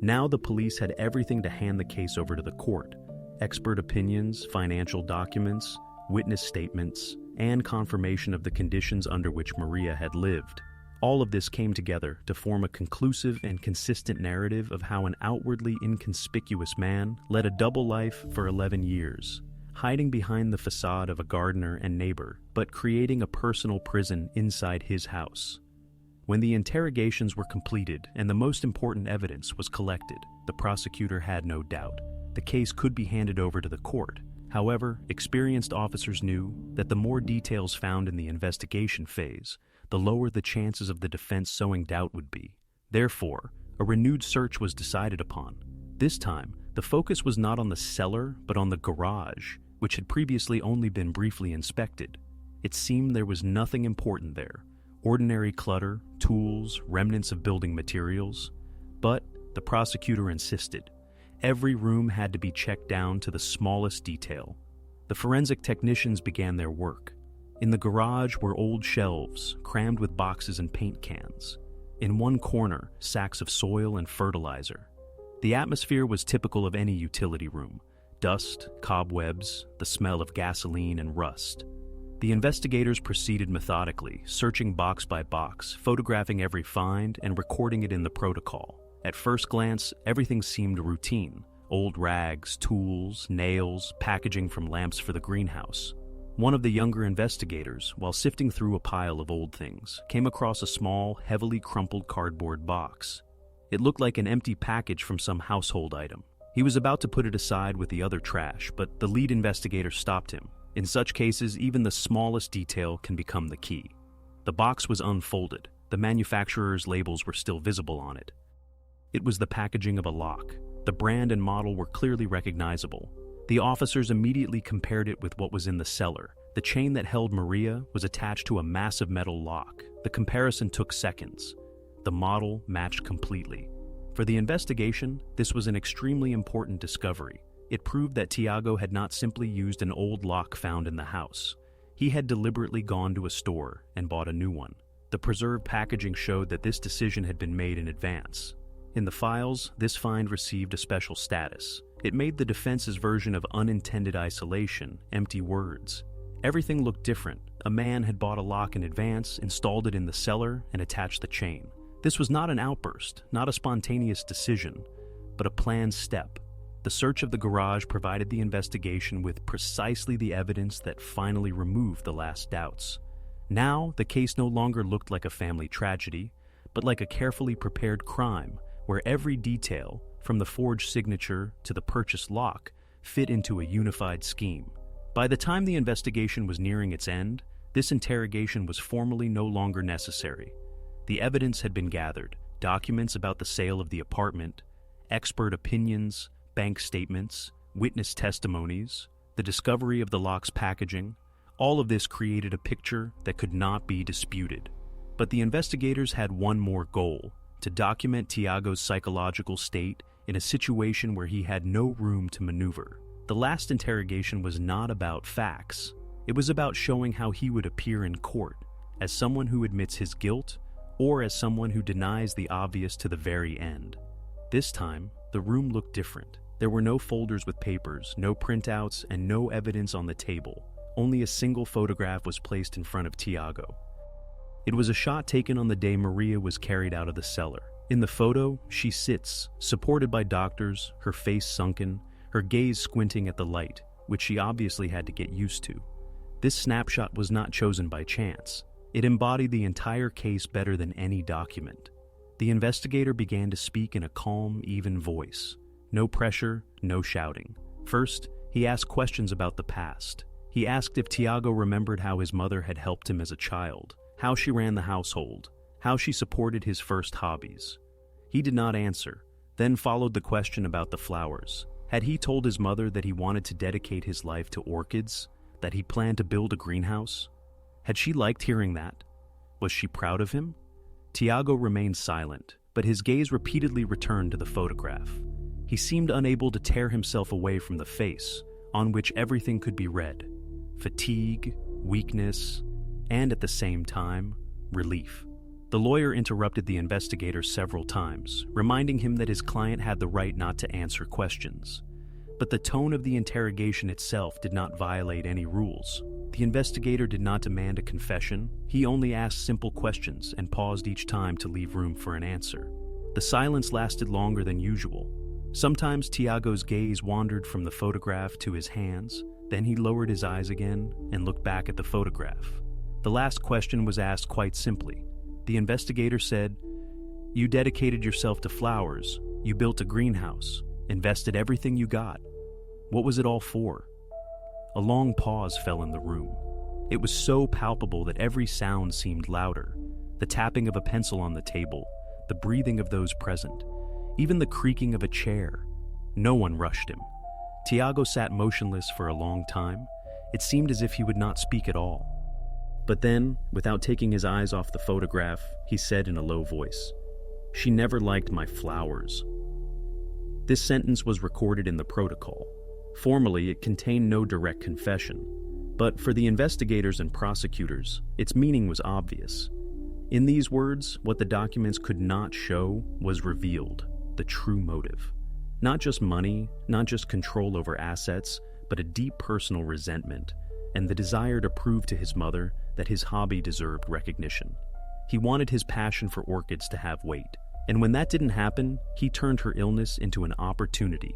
Speaker 1: Now the police had everything to hand the case over to the court. Expert opinions, financial documents, witness statements, and confirmation of the conditions under which Maria had lived. All of this came together to form a conclusive and consistent narrative of how an outwardly inconspicuous man led a double life for 11 years, hiding behind the facade of a gardener and neighbor, but creating a personal prison inside his house. When the interrogations were completed and the most important evidence was collected, the prosecutor had no doubt. The case could be handed over to the court. However, experienced officers knew that the more details found in the investigation phase, the lower the chances of the defense sowing doubt would be. Therefore, a renewed search was decided upon. This time, the focus was not on the cellar, but on the garage, which had previously only been briefly inspected. It seemed there was nothing important there. Ordinary clutter, tools, remnants of building materials. But the prosecutor insisted. Every room had to be checked down to the smallest detail. The forensic technicians began their work. In the garage were old shelves, crammed with boxes and paint cans. In one corner, sacks of soil and fertilizer. The atmosphere was typical of any utility room. Dust, cobwebs, the smell of gasoline and rust. The investigators proceeded methodically, searching box by box, photographing every find and recording it in the protocol. At first glance, everything seemed routine. Old rags, tools, nails, packaging from lamps for the greenhouse. One of the younger investigators, while sifting through a pile of old things, came across a small, heavily crumpled cardboard box. It looked like an empty package from some household item. He was about to put it aside with the other trash, but the lead investigator stopped him. In such cases, even the smallest detail can become the key. The box was unfolded. The manufacturer's labels were still visible on it. It was the packaging of a lock. The brand and model were clearly recognizable. The officers immediately compared it with what was in the cellar. The chain that held Maria was attached to a massive metal lock. The comparison took seconds. The model matched completely. For the investigation, this was an extremely important discovery. It proved that Tiago had not simply used an old lock found in the house. He had deliberately gone to a store and bought a new one. The preserved packaging showed that this decision had been made in advance. In the files, this find received a special status. It made the defense's version of unintended isolation empty words. Everything looked different. A man had bought a lock in advance, installed it in the cellar, and attached the chain. This was not an outburst, not a spontaneous decision, but a planned step. The search of the garage provided the investigation with precisely the evidence that finally removed the last doubts. Now, the case no longer looked like a family tragedy, but like a carefully prepared crime, where every detail, from the forged signature to the purchase lock, fit into a unified scheme. By the time the investigation was nearing its end, this interrogation was formally no longer necessary. The evidence had been gathered: documents about the sale of the apartment, expert opinions, bank statements, witness testimonies, the discovery of the lock's packaging. All of this created a picture that could not be disputed. But the investigators had one more goal: to document Tiago's psychological state in a situation where he had no room to maneuver. The last interrogation was not about facts. It was about showing how he would appear in court, as someone who admits his guilt or as someone who denies the obvious to the very end. This time, the room looked different. There were no folders with papers, no printouts, and no evidence on the table. Only a single photograph was placed in front of Tiago. It was a shot taken on the day Maria was carried out of the cellar. In the photo, she sits, supported by doctors, her face sunken, her gaze squinting at the light, which she obviously had to get used to. This snapshot was not chosen by chance. It embodied the entire case better than any document. The investigator began to speak in a calm, even voice. No pressure, no shouting. First, he asked questions about the past. He asked if Tiago remembered how his mother had helped him as a child, how she ran the household, how she supported his first hobbies. He did not answer. Then followed the question about the flowers. Had he told his mother that he wanted to dedicate his life to orchids, that he planned to build a greenhouse? Had she liked hearing that? Was she proud of him? Tiago remained silent, but his gaze repeatedly returned to the photograph. He seemed unable to tear himself away from the face, on which everything could be read: fatigue, weakness, and at the same time, relief. The lawyer interrupted the investigator several times, reminding him that his client had the right not to answer questions. But the tone of the interrogation itself did not violate any rules. The investigator did not demand a confession. He only asked simple questions and paused each time to leave room for an answer. The silence lasted longer than usual. Sometimes Tiago's gaze wandered from the photograph to his hands, then he lowered his eyes again and looked back at the photograph. The last question was asked quite simply. The investigator said, "You dedicated yourself to flowers, you built a greenhouse, invested everything you got. What was it all for?" A long pause fell in the room. It was so palpable that every sound seemed louder: the tapping of a pencil on the table, the breathing of those present, even the creaking of a chair. No one rushed him. Tiago sat motionless for a long time. It seemed as if he would not speak at all. But then, without taking his eyes off the photograph, he said in a low voice, "She never liked my flowers." This sentence was recorded in the protocol. Formally, it contained no direct confession, but for the investigators and prosecutors, its meaning was obvious. In these words, what the documents could not show was revealed: the true motive. Not just money, not just control over assets, but a deep personal resentment, and the desire to prove to his mother that his hobby deserved recognition. He wanted his passion for orchids to have weight, and when that didn't happen, he turned her illness into an opportunity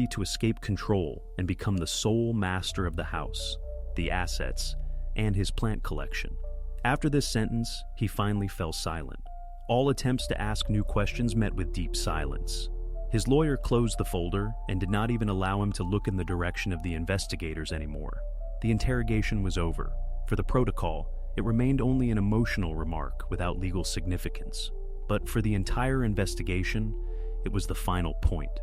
Speaker 1: to escape control and become the sole master of the house, the assets, and his plant collection. After this sentence, he finally fell silent. All attempts to ask new questions met with deep silence. His lawyer closed the folder and did not even allow him to look in the direction of the investigators anymore. The interrogation was over. For the protocol, it remained only an emotional remark without legal significance. But for the entire investigation, it was the final point.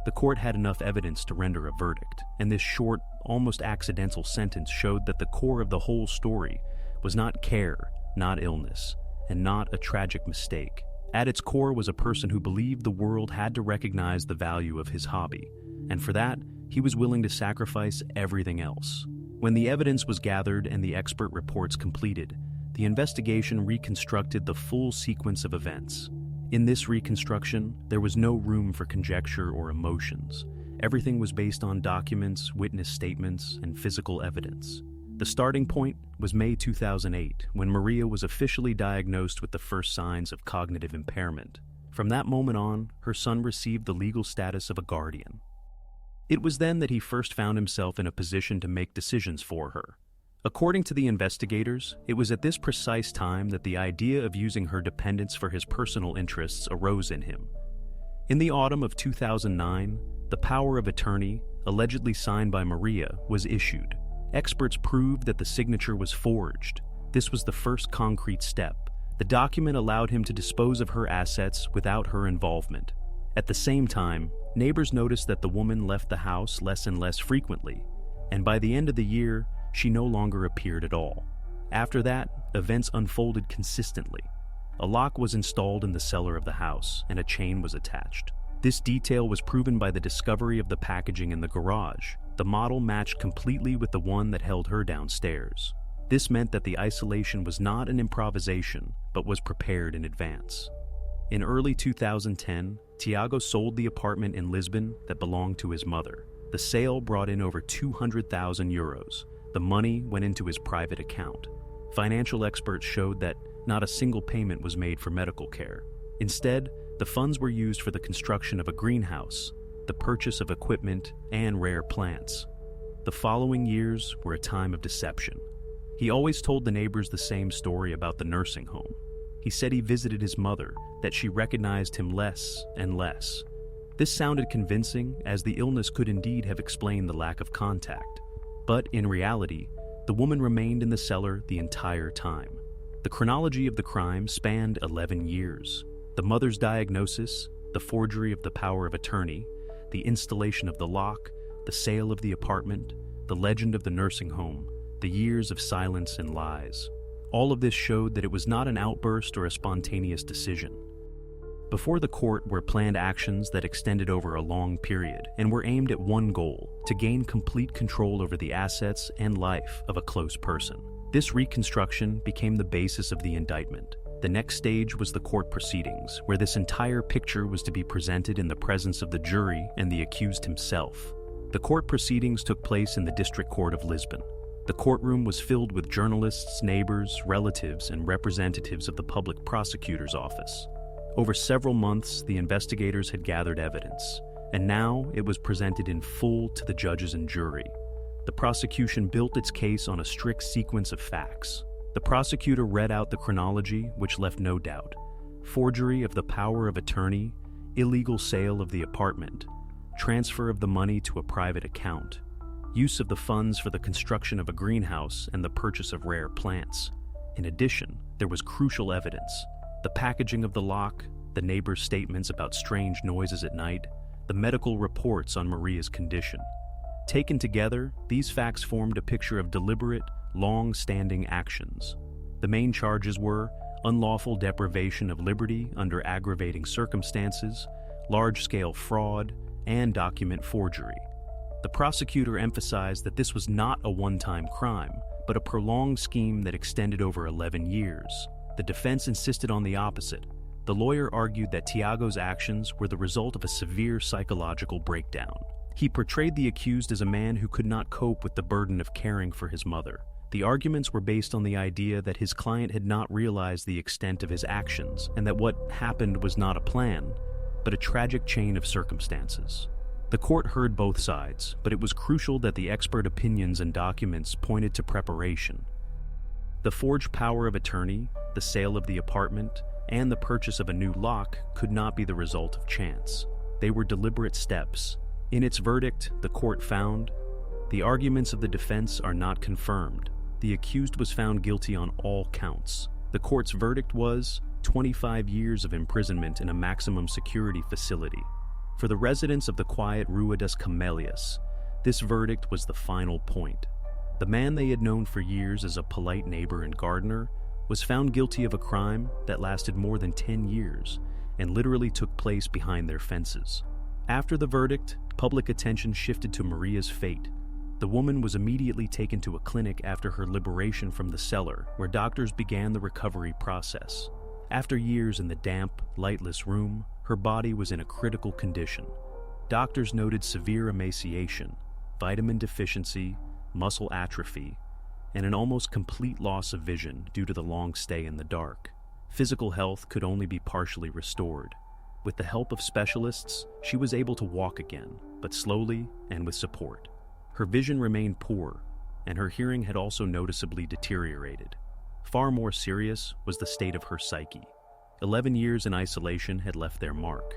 Speaker 1: The court had enough evidence to render a verdict, and this short, almost accidental sentence showed that the core of the whole story was not care, not illness, and not a tragic mistake. At its core was a person who believed the world had to recognize the value of his hobby, and for that, he was willing to sacrifice everything else. When the evidence was gathered and the expert reports completed, the investigation reconstructed the full sequence of events. In this reconstruction, there was no room for conjecture or emotions. Everything was based on documents, witness statements, and physical evidence. The starting point was May 2008, when Maria was officially diagnosed with the first signs of cognitive impairment. From that moment on, her son received the legal status of a guardian. It was then that he first found himself in a position to make decisions for her. According to the investigators, it was at this precise time that the idea of using her dependence for his personal interests arose in him. In the autumn of 2009, the power of attorney, allegedly signed by Maria, was issued. Experts proved that the signature was forged. This was the first concrete step. The document allowed him to dispose of her assets without her involvement. At the same time, neighbors noticed that the woman left the house less and less frequently, and by the end of the year, she no longer appeared at all. After that, events unfolded consistently. A lock was installed in the cellar of the house, and a chain was attached. This detail was proven by the discovery of the packaging in the garage. The model matched completely with the one that held her downstairs. This meant that the isolation was not an improvisation, but was prepared in advance. In early 2010, Tiago sold the apartment in Lisbon that belonged to his mother. The sale brought in over €200,000. The money went into his private account. Financial experts showed that not a single payment was made for medical care. Instead, the funds were used for the construction of a greenhouse, the purchase of equipment, and rare plants. The following years were a time of deception. He always told the neighbors the same story about the nursing home. He said he visited his mother, that she recognized him less and less. This sounded convincing, as the illness could indeed have explained the lack of contact. But in reality, the woman remained in the cellar the entire time. The chronology of the crime spanned 11 years. The mother's diagnosis, the forgery of the power of attorney, the installation of the lock, the sale of the apartment, the legend of the nursing home, the years of silence and lies. All of this showed that it was not an outburst or a spontaneous decision. Before the court were planned actions that extended over a long period and were aimed at one goal: to gain complete control over the assets and life of a close person. This reconstruction became the basis of the indictment. The next stage was the court proceedings, where this entire picture was to be presented in the presence of the jury and the accused himself. The court proceedings took place in the District Court of Lisbon. The courtroom was filled with journalists, neighbors, relatives, and representatives of the public prosecutor's office. Over several months, the investigators had gathered evidence, and now it was presented in full to the judges and jury. The prosecution built its case on a strict sequence of facts. The prosecutor read out the chronology, which left no doubt: forgery of the power of attorney, illegal sale of the apartment, transfer of the money to a private account, use of the funds for the construction of a greenhouse and the purchase of rare plants. In addition, there was crucial evidence: the packaging of the lock, the neighbors' statements about strange noises at night, the medical reports on Maria's condition. Taken together, these facts formed a picture of deliberate, long-standing actions. The main charges were unlawful deprivation of liberty under aggravating circumstances, large-scale fraud, and document forgery. The prosecutor emphasized that this was not a one-time crime, but a prolonged scheme that extended over 11 years. The defense insisted on the opposite. The lawyer argued that Tiago's actions were the result of a severe psychological breakdown. He portrayed the accused as a man who could not cope with the burden of caring for his mother. The arguments were based on the idea that his client had not realized the extent of his actions, and that what happened was not a plan, but a tragic chain of circumstances. The court heard both sides, but it was crucial that the expert opinions and documents pointed to preparation. The forged power of attorney, the sale of the apartment, and the purchase of a new lock could not be the result of chance. They were deliberate steps. In its verdict, the court found, the arguments of the defense are not confirmed. The accused was found guilty on all counts. The court's verdict was 25 years of imprisonment in a maximum security facility. For the residents of the quiet Rua das Camélias, this verdict was the final point. The man they had known for years as a polite neighbor and gardener was found guilty of a crime that lasted more than 10 years and literally took place behind their fences. After the verdict, public attention shifted to Maria's fate. The woman was immediately taken to a clinic after her liberation from the cellar, where doctors began the recovery process. After years in the damp, lightless room, her body was in a critical condition. Doctors noted severe emaciation, vitamin deficiency, muscle atrophy, and an almost complete loss of vision due to the long stay in the dark. Physical health could only be partially restored. With the help of specialists, she was able to walk again, but slowly and with support. Her vision remained poor, and her hearing had also noticeably deteriorated. Far more serious was the state of her psyche. 11 years in isolation had left their mark.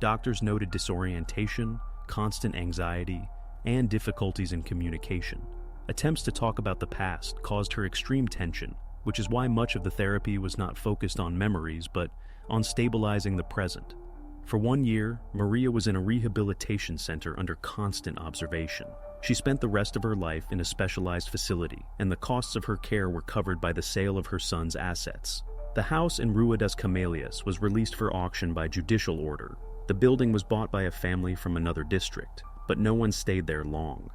Speaker 1: doctors noted disorientation, constant anxiety, and difficulties in communication. Attempts to talk about the past caused her extreme tension, which is why much of the therapy was not focused on memories but on stabilizing the present. For 1 year, Maria was in a rehabilitation center under constant observation. She spent the rest of her life in a specialized facility, and the costs of her care were covered by the sale of her son's assets. The house in Rua das Camélias was released for auction by judicial order. The building was bought by a family from another district, but no one stayed there long.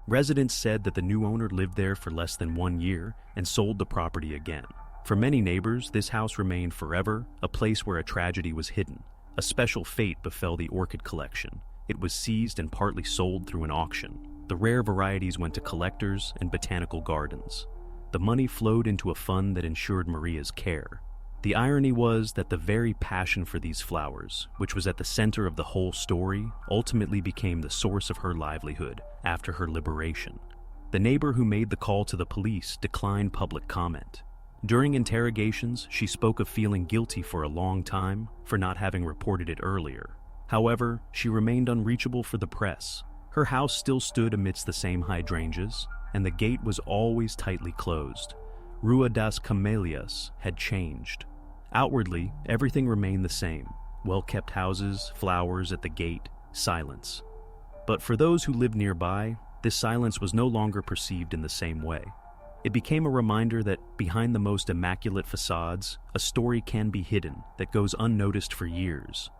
Speaker 1: Residents said that the new owner lived there for less than 1 year and sold the property again. For many neighbors, this house remained forever a place where a tragedy was hidden. A special fate befell the orchid collection. It was seized and partly sold through an auction. The rare varieties went to collectors and botanical gardens. The money flowed into a fund that ensured Maria's care. The irony was that the very passion for these flowers, which was at the center of the whole story, ultimately became the source of her livelihood after her liberation. The neighbor who made the call to the police declined public comment. During interrogations, she spoke of feeling guilty for a long time for not having reported it earlier. However, she remained unreachable for the press. Her house still stood amidst the same hydrangeas, and the gate was always tightly closed. Rua das Camélias had changed. Outwardly, everything remained the same. Well-kept houses, flowers at the gate, silence. But for those who lived nearby, this silence was no longer perceived in the same way. It became a reminder that behind the most immaculate facades, a story can be hidden that goes unnoticed for years.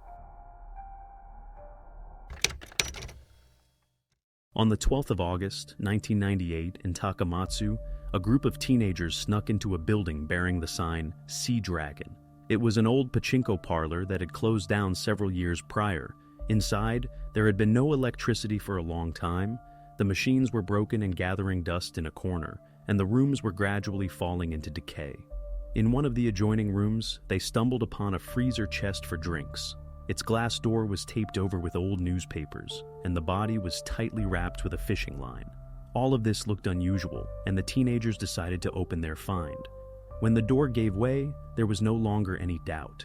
Speaker 1: On the 12th of August, 1998, in Takamatsu, a group of teenagers snuck into a building bearing the sign Sea Dragon. It was an old pachinko parlor that had closed down several years prior. Inside, there had been no electricity for a long time. The machines were broken and gathering dust in a corner, and the rooms were gradually falling into decay. In one of the adjoining rooms, they stumbled upon a freezer chest for drinks. Its glass door was taped over with old newspapers, and the body was tightly wrapped with a fishing line. All of this looked unusual, and the teenagers decided to open their find. When the door gave way, there was no longer any doubt.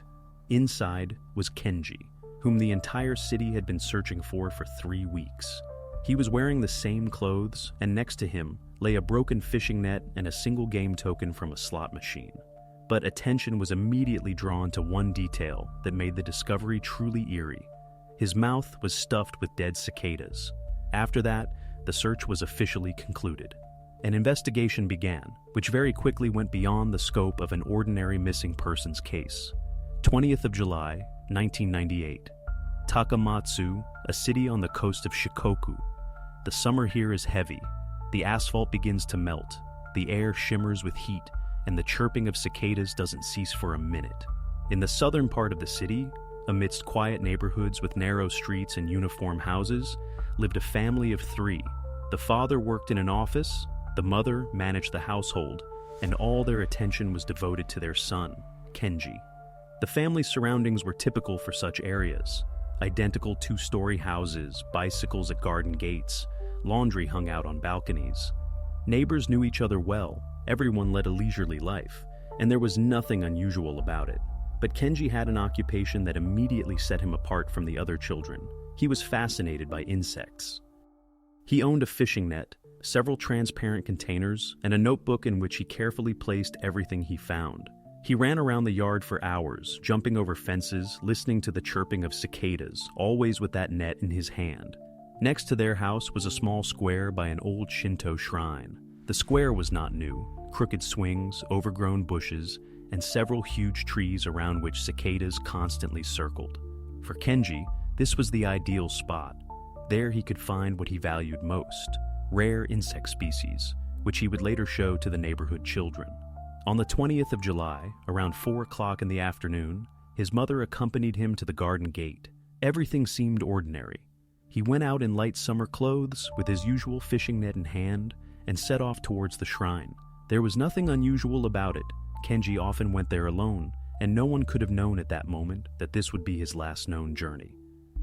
Speaker 1: Inside was Kenji, whom the entire city had been searching for 3 weeks. He was wearing the same clothes, and next to him lay a broken fishing net and a single game token from a slot machine. But attention was immediately drawn to one detail that made the discovery truly eerie. His mouth was stuffed with dead cicadas. After that, the search was officially concluded. An investigation began, which very quickly went beyond the scope of an ordinary missing persons case. 20th of July, 1998. Takamatsu, a city on the coast of Shikoku. The summer here is heavy. The asphalt begins to melt. The air shimmers with heat, and the chirping of cicadas doesn't cease for a minute. In the southern part of the city, amidst quiet neighborhoods with narrow streets and uniform houses, lived a family of 3. The father worked in an office, the mother managed the household, and all their attention was devoted to their son, Kenji. The family's surroundings were typical for such areas. Identical 2-story houses, bicycles at garden gates, laundry hung out on balconies. Neighbors knew each other well. Everyone led a leisurely life, and there was nothing unusual about it. But Kenji had an occupation that immediately set him apart from the other children. He was fascinated by insects. He owned a fishing net, several transparent containers, and a notebook in which he carefully placed everything he found. He ran around the yard for hours, jumping over fences, listening to the chirping of cicadas, always with that net in his hand. Next to their house was a small square by an old Shinto shrine. The square was not new. Crooked swings, overgrown bushes, and several huge trees around which cicadas constantly circled. For Kenji, this was the ideal spot. There he could find what he valued most, rare insect species, which he would later show to the neighborhood children. On the 20th of July, around 4 o'clock in the afternoon, his mother accompanied him to the garden gate. Everything seemed ordinary. He went out in light summer clothes with his usual fishing net in hand and set off towards the shrine. There was nothing unusual about it. Kenji often went there alone, and no one could have known at that moment that this would be his last known journey.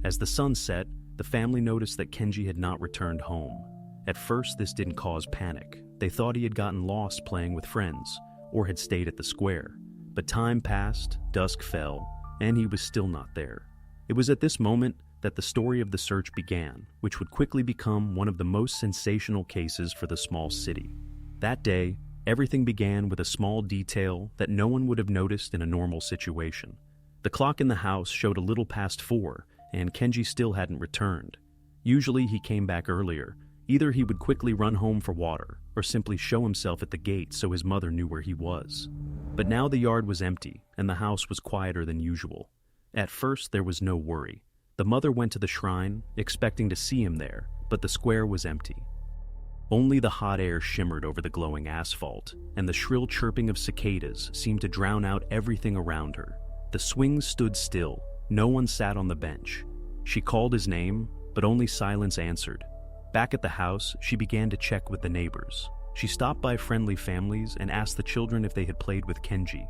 Speaker 1: As the sun set, the family noticed that Kenji had not returned home. At first, this didn't cause panic. They thought he had gotten lost playing with friends, or had stayed at the square. But time passed, dusk fell, and he was still not there. It was at this moment that the story of the search began, which would quickly become one of the most sensational cases for the small city. That day, everything began with a small detail that no one would have noticed in a normal situation. The clock in the house showed a little past 4, and Kenji still hadn't returned. Usually he came back earlier. Either he would quickly run home for water, or simply show himself at the gate so his mother knew where he was. But now the yard was empty, and the house was quieter than usual. At first, there was no worry. The mother went to the shrine, expecting to see him there, but the square was empty. Only the hot air shimmered over the glowing asphalt, and the shrill chirping of cicadas seemed to drown out everything around her. The swings stood still. No one sat on the bench. She called his name, but only silence answered. Back at the house, she began to check with the neighbors. She stopped by friendly families and asked the children if they had played with Kenji.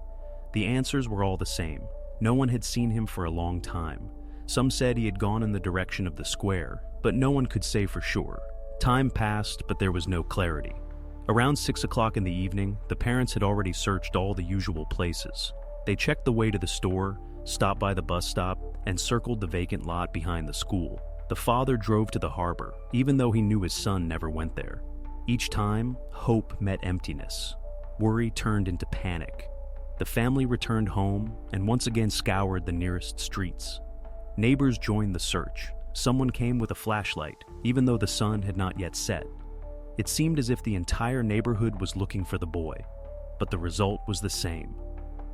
Speaker 1: The answers were all the same. No one had seen him for a long time. Some said he had gone in the direction of the square, but no one could say for sure. Time passed, but there was no clarity. Around 6 o'clock in the evening, the parents had already searched all the usual places. They checked the way to the store, stopped by the bus stop, and circled the vacant lot behind the school. The father drove to the harbor, even though he knew his son never went there. Each time, hope met emptiness. Worry turned into panic. The family returned home and once again scoured the nearest streets. Neighbors joined the search. Someone came with a flashlight, even though the sun had not yet set. It seemed as if the entire neighborhood was looking for the boy, but the result was the same.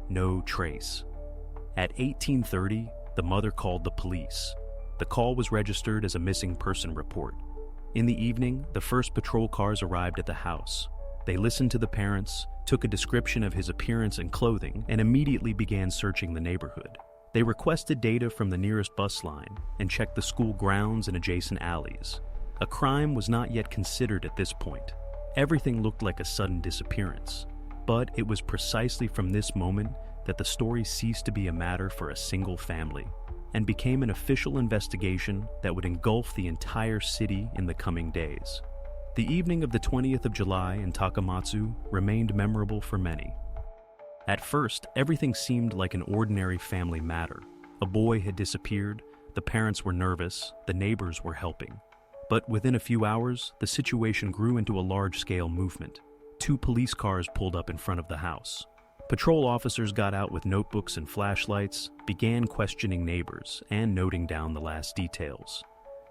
Speaker 1: No trace. At 18:30, the mother called the police. The call was registered as a missing person report. In the evening, the first patrol cars arrived at the house. They listened to the parents, took a description of his appearance and clothing, and immediately began searching the neighborhood. They requested data from the nearest bus line and checked the school grounds and adjacent alleys. A crime was not yet considered at this point. Everything looked like a sudden disappearance. But it was precisely from this moment that the story ceased to be a matter for a single family and became an official investigation that would engulf the entire city in the coming days. The evening of the 20th of July in Takamatsu remained memorable for many. At first, everything seemed like an ordinary family matter. A boy had disappeared, the parents were nervous, the neighbors were helping. But within a few hours, the situation grew into a large-scale movement. 2 police cars pulled up in front of the house. Patrol officers got out with notebooks and flashlights, began questioning neighbors, and noting down the last details.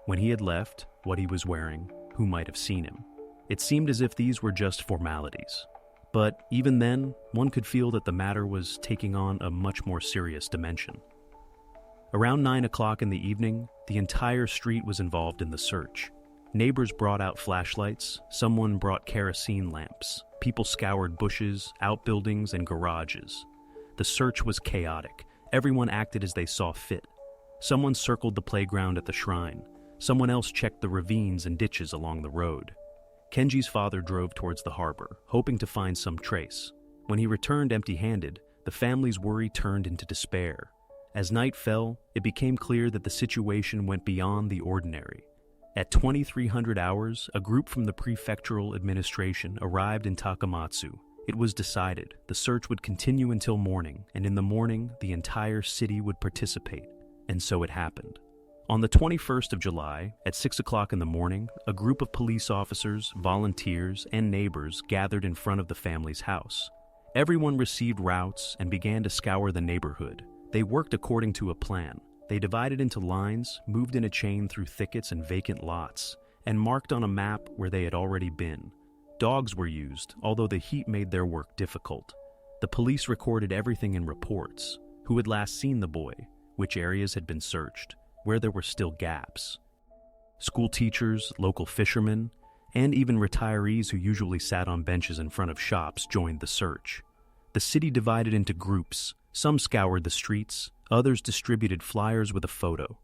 Speaker 1: When he had left, what he was wearing, who might have seen him. It seemed as if these were just formalities. But even then, one could feel that the matter was taking on a much more serious dimension. Around 9 o'clock in the evening, the entire street was involved in the search. Neighbors brought out flashlights, someone brought kerosene lamps. People scoured bushes, outbuildings, and garages. The search was chaotic. Everyone acted as they saw fit. Someone circled the playground at the shrine. Someone else checked the ravines and ditches along the road. Kenji's father drove towards the harbor, hoping to find some trace. When he returned empty-handed, the family's worry turned into despair. As night fell, it became clear that the situation went beyond the ordinary. At 2300 hours, a group from the prefectural administration arrived in Takamatsu. It was decided the search would continue until morning, and in the morning, the entire city would participate. And so it happened. On the 21st of July, at 6 o'clock in the morning, a group of police officers, volunteers, and neighbors gathered in front of the family's house. Everyone received routes and began to scour the neighborhood. They worked according to a plan. They divided into lines, moved in a chain through thickets and vacant lots, and marked on a map where they had already been. Dogs were used, although the heat made their work difficult. The police recorded everything in reports: who had last seen the boy, which areas had been searched, where there were still gaps. School teachers, local fishermen, and even retirees who usually sat on benches in front of shops joined the search. The city divided into groups. Some scoured the streets, others distributed flyers with a photo.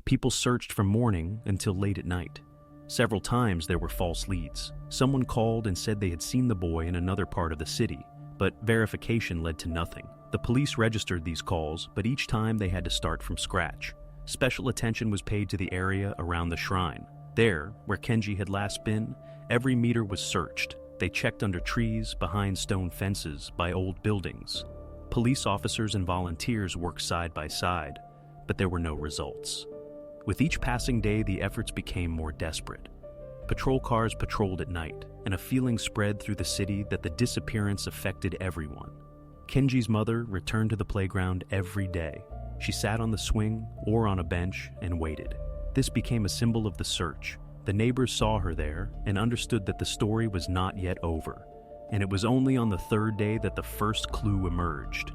Speaker 1: People searched from morning until late at night. Several times there were false leads. Someone called and said they had seen the boy in another part of the city, but verification led to nothing. The police registered these calls, but each time they had to start from scratch. Special attention was paid to the area around the shrine. There, where Kenji had last been, every meter was searched. They checked under trees, behind stone fences, by old buildings. Police officers and volunteers worked side by side. but there were no results. With each passing day, the efforts became more desperate. Patrol cars patrolled at night, and a feeling spread through the city that the disappearance affected everyone. Kenji's mother returned to the playground every day. She sat on the swing or on a bench and waited. This became a symbol of the search. The neighbors saw her there and understood that the story was not yet over. And it was only on the third day that the first clue emerged.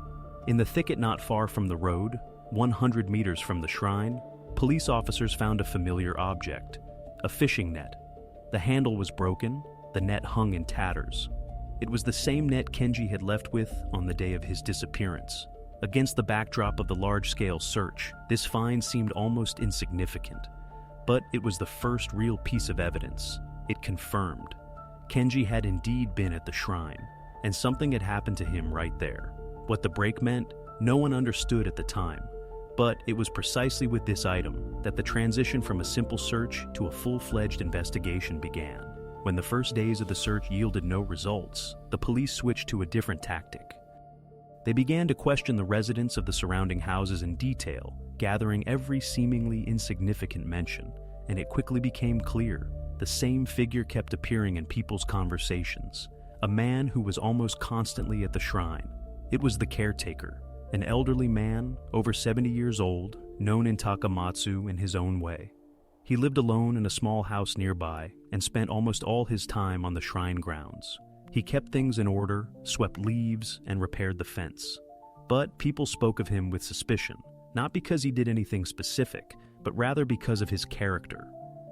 Speaker 1: In the thicket not far from the road, 100 meters from the shrine, police officers found a familiar object, a fishing net. The handle was broken, the net hung in tatters. It was the same net Kenji had left with on the day of his disappearance. Against the backdrop of the large-scale search, this find seemed almost insignificant. But it was the first real piece of evidence. It confirmed. Kenji had indeed been at the shrine, and something had happened to him right there. What the break meant, no one understood at the time. But it was precisely with this item that the transition from a simple search to a full-fledged investigation began. When the first days of the search yielded no results, the police switched to a different tactic. They began to question the residents of the surrounding houses in detail, gathering every seemingly insignificant mention, and it quickly became clear. The same figure kept appearing in people's conversations, a man who was almost constantly at the shrine. It was the caretaker, an elderly man, over 70 years old, known in Takamatsu in his own way. He lived alone in a small house nearby and spent almost all his time on the shrine grounds. He kept things in order, swept leaves, and repaired the fence. But people spoke of him with suspicion, not because he did anything specific, but rather because of his character.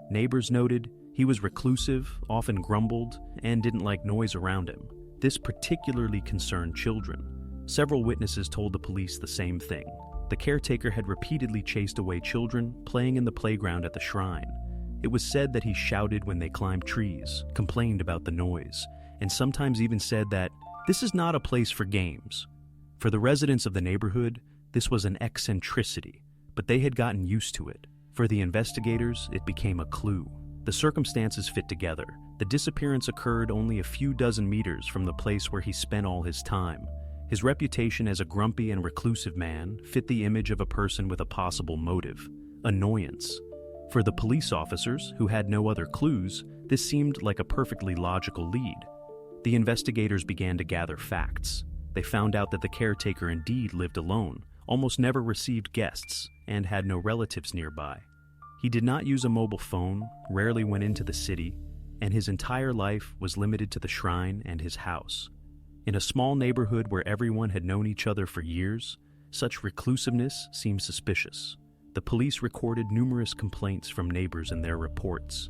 Speaker 1: Neighbors noted he was reclusive, often grumbled, and didn't like noise around him. This particularly concerned children. Several witnesses told the police the same thing. The caretaker had repeatedly chased away children playing in the playground at the shrine. It was said that he shouted when they climbed trees, complained about the noise, and sometimes even said that this is not a place for games. For the residents of the neighborhood, this was an eccentricity, but they had gotten used to it. For the investigators, it became a clue. The circumstances fit together. The disappearance occurred only a few dozen meters from the place where he spent all his time. His reputation as a grumpy and reclusive man fit the image of a person with a possible motive: annoyance. For the police officers, who had no other clues, this seemed like a perfectly logical lead. The investigators began to gather facts. They found out that the caretaker indeed lived alone, almost never received guests, and had no relatives nearby. He did not use a mobile phone, rarely went into the city, and his entire life was limited to the shrine and his house. In a small neighborhood where everyone had known each other for years, such reclusiveness seemed suspicious. The police recorded numerous complaints from neighbors in their reports.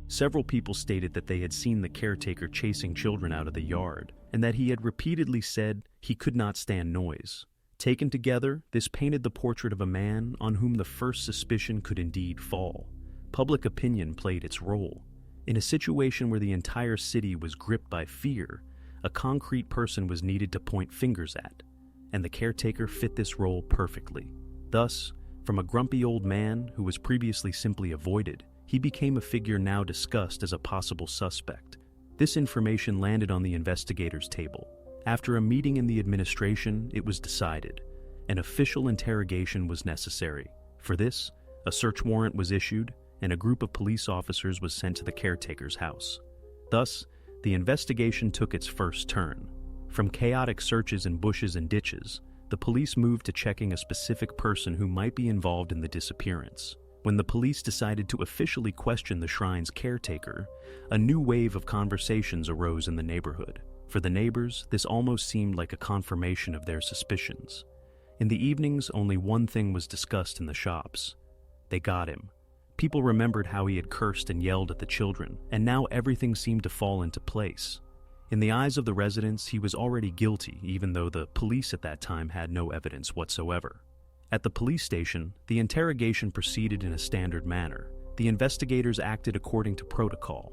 Speaker 1: Several people stated that they had seen the caretaker chasing children out of the yard, and that he had repeatedly said he could not stand noise. Taken together, this painted the portrait of a man on whom the first suspicion could indeed fall. Public opinion played its role. In a situation where the entire city was gripped by fear, a concrete person was needed to point fingers at, and the caretaker fit this role perfectly. Thus, from a grumpy old man who was previously simply avoided, he became a figure now discussed as a possible suspect. This information landed on the investigators' table. After a meeting in the administration, it was decided an official interrogation was necessary. For this, a search warrant was issued, and a group of police officers was sent to the caretaker's house. Thus, the investigation took its first turn. From chaotic searches in bushes and ditches, the police moved to checking a specific person who might be involved in the disappearance. When the police decided to officially question the shrine's caretaker, a new wave of conversations arose in the neighborhood. For the neighbors, this almost seemed like a confirmation of their suspicions. In the evenings, only one thing was discussed in the shops. They got him. People remembered how he had cursed and yelled at the children, and now everything seemed to fall into place. In the eyes of the residents, he was already guilty, even though the police at that time had no evidence whatsoever. At the police station, the interrogation proceeded in a standard manner. The investigators acted according to protocol.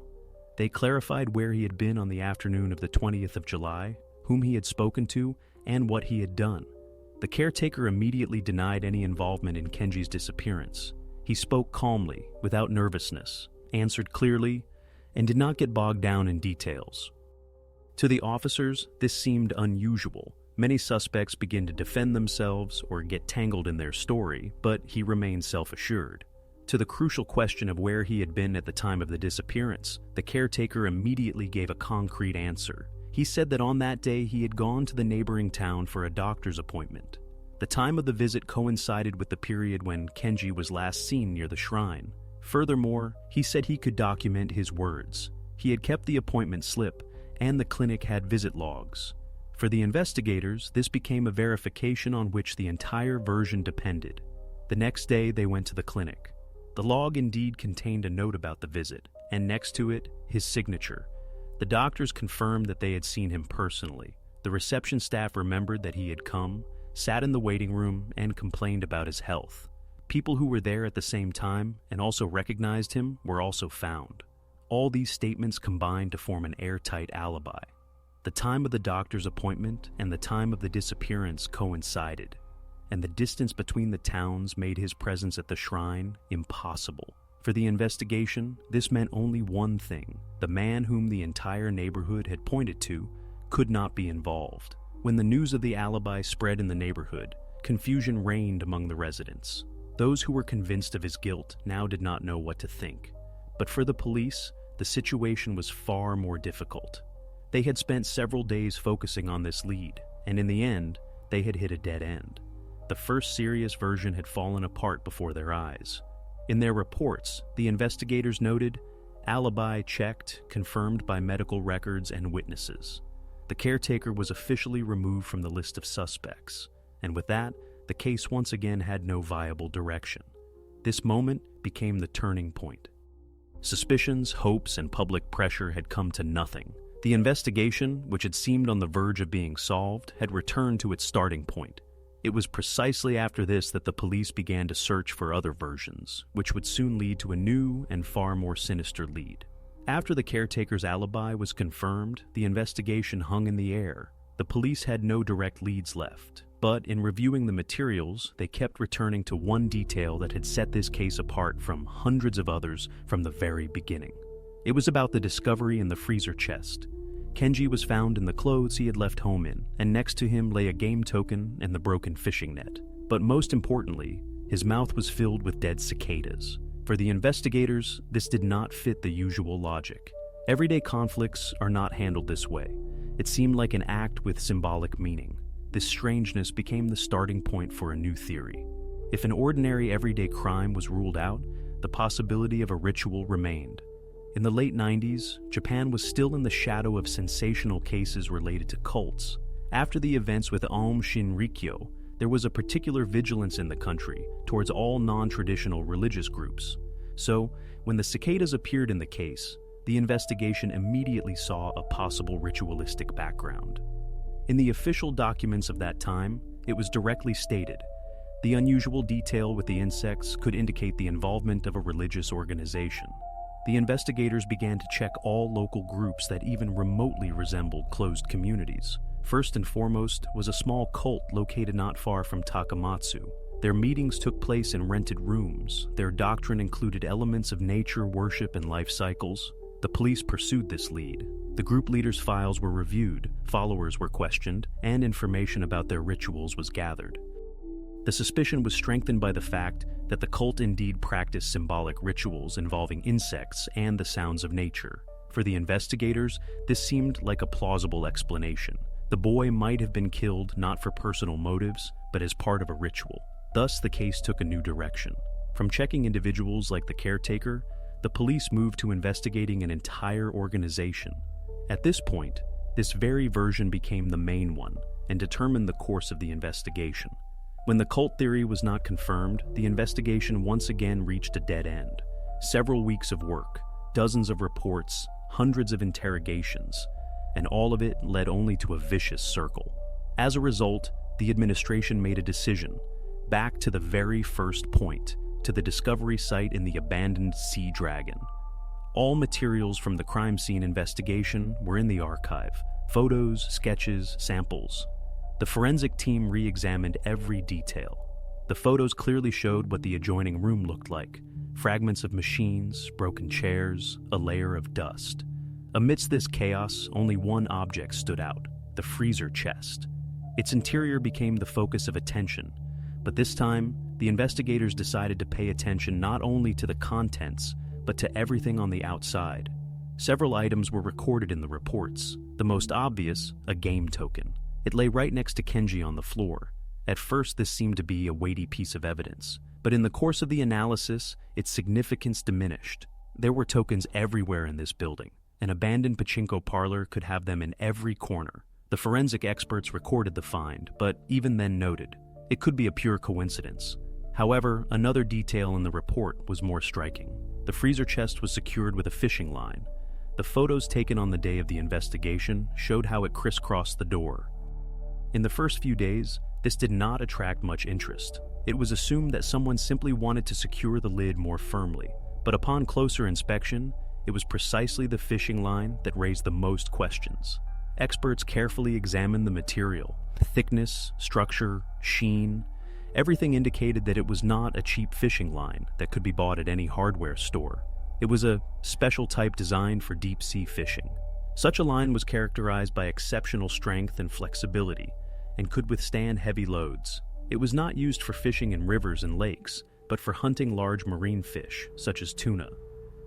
Speaker 1: They clarified where he had been on the afternoon of the 20th of July, whom he had spoken to, and what he had done. The caretaker immediately denied any involvement in Kenji's disappearance. He spoke calmly, without nervousness, answered clearly, and did not get bogged down in details. To the officers, this seemed unusual. Many suspects begin to defend themselves or get tangled in their story, but he remained self-assured. To the crucial question of where he had been at the time of the disappearance, the caretaker immediately gave a concrete answer. He said that on that day he had gone to the neighboring town for a doctor's appointment. The time of the visit coincided with the period when Kenji was last seen near the shrine. Furthermore, he said he could document his words. He had kept the appointment slip, and the clinic had visit logs. For the investigators, this became a verification on which the entire version depended. The next day, they went to the clinic. The log indeed contained a note about the visit, and next to it, his signature. The doctors confirmed that they had seen him personally. The reception staff remembered that he had come, sat in the waiting room, and complained about his health. People who were there at the same time and also recognized him were also found. All these statements combined to form an airtight alibi. The time of the doctor's appointment and the time of the disappearance coincided, and the distance between the towns made his presence at the shrine impossible. For the investigation, this meant only one thing: the man whom the entire neighborhood had pointed to could not be involved. When the news of the alibi spread in the neighborhood, confusion reigned among the residents. Those who were convinced of his guilt now did not know what to think. But for the police, the situation was far more difficult. They had spent several days focusing on this lead, and in the end, they had hit a dead end. The first serious version had fallen apart before their eyes. In their reports, the investigators noted, alibi checked, confirmed by medical records and witnesses. The caretaker was officially removed from the list of suspects, and with that, the case once again had no viable direction. This moment became the turning point. Suspicions, hopes, and public pressure had come to nothing. The investigation, which had seemed on the verge of being solved, had returned to its starting point. It was precisely after this that the police began to search for other versions, which would soon lead to a new and far more sinister lead. After the caretaker's alibi was confirmed, the investigation hung in the air. The police had no direct leads left, but in reviewing the materials, they kept returning to one detail that had set this case apart from hundreds of others from the very beginning. It was about the discovery in the freezer chest. Kenji was found in the clothes he had left home in, and next to him lay a game token and the broken fishing net. But most importantly, his mouth was filled with dead cicadas. For the investigators, this did not fit the usual logic. Everyday conflicts are not handled this way. It seemed like an act with symbolic meaning. This strangeness became the starting point for a new theory. If an ordinary everyday crime was ruled out, the possibility of a ritual remained. In the late 90s, Japan was still in the shadow of sensational cases related to cults. After the events with Aum Shinrikyo, there was a particular vigilance in the country towards all non-traditional religious groups. So, when the cicadas appeared in the case, the investigation immediately saw a possible ritualistic background. In the official documents of that time, it was directly stated, the unusual detail with the insects could indicate the involvement of a religious organization. The investigators began to check all local groups that even remotely resembled closed communities. First and foremost was a small cult located not far from Takamatsu. Their meetings took place in rented rooms. Their doctrine included elements of nature worship and life cycles. The police pursued this lead. The group leaders' files were reviewed, followers were questioned, and information about their rituals was gathered. The suspicion was strengthened by the fact that the cult indeed practiced symbolic rituals involving insects and the sounds of nature. For the investigators, this seemed like a plausible explanation. The boy might have been killed not for personal motives, but as part of a ritual. Thus, the case took a new direction. From checking individuals like the caretaker, the police moved to investigating an entire organization. At this point, this very version became the main one and determined the course of the investigation. When the cult theory was not confirmed, the investigation once again reached a dead end. Several weeks of work, dozens of reports, hundreds of interrogations, and all of it led only to a vicious circle. As a result, the administration made a decision, back to the very first point, to the discovery site in the abandoned Sea Dragon. All materials from the crime scene investigation were in the archive: photos, sketches, samples. The forensic team re-examined every detail. The photos clearly showed what the adjoining room looked like: fragments of machines, broken chairs, a layer of dust. Amidst this chaos, only one object stood out: the freezer chest. Its interior became the focus of attention, but this time, the investigators decided to pay attention not only to the contents, but to everything on the outside. Several items were recorded in the reports. The most obvious, a game token. It lay right next to Kenji on the floor. At first, this seemed to be a weighty piece of evidence, but in the course of the analysis, its significance diminished. There were tokens everywhere in this building. An abandoned pachinko parlor could have them in every corner. The forensic experts recorded the find, but even then noted, it could be a pure coincidence. However, another detail in the report was more striking. The freezer chest was secured with a fishing line. The photos taken on the day of the investigation showed how it crisscrossed the door. In the first few days, this did not attract much interest. It was assumed that someone simply wanted to secure the lid more firmly, but upon closer inspection, it was precisely the fishing line that raised the most questions. Experts carefully examined the material, thickness, structure, sheen. Everything indicated that it was not a cheap fishing line that could be bought at any hardware store. It was a special type designed for deep-sea fishing. Such a line was characterized by exceptional strength and flexibility, and could withstand heavy loads. It was not used for fishing in rivers and lakes, but for hunting large marine fish, such as tuna.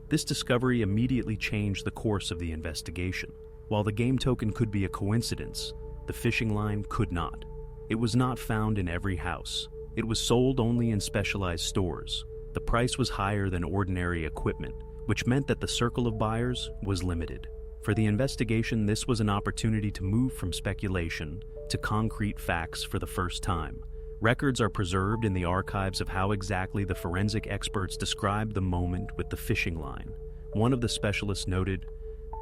Speaker 1: This discovery immediately changed the course of the investigation. While the game token could be a coincidence, the fishing line could not. It was not found in every house. It was sold only in specialized stores. The price was higher than ordinary equipment, which meant that the circle of buyers was limited. For the investigation, this was an opportunity to move from speculation to concrete facts for the first time. Records are preserved in the archives of how exactly the forensic experts described the moment with the fishing line. One of the specialists noted,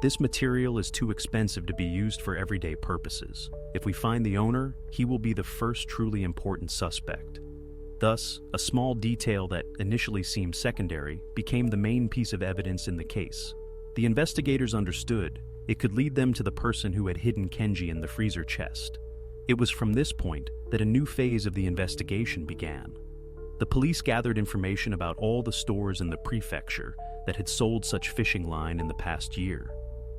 Speaker 1: "This material is too expensive to be used for everyday purposes. If we find the owner, he will be the first truly important suspect." Thus, a small detail that initially seemed secondary became the main piece of evidence in the case. The investigators understood it could lead them to the person who had hidden Kenji in the freezer chest. It was from this point that a new phase of the investigation began. The police gathered information about all the stores in the prefecture that had sold such fishing line in the past year.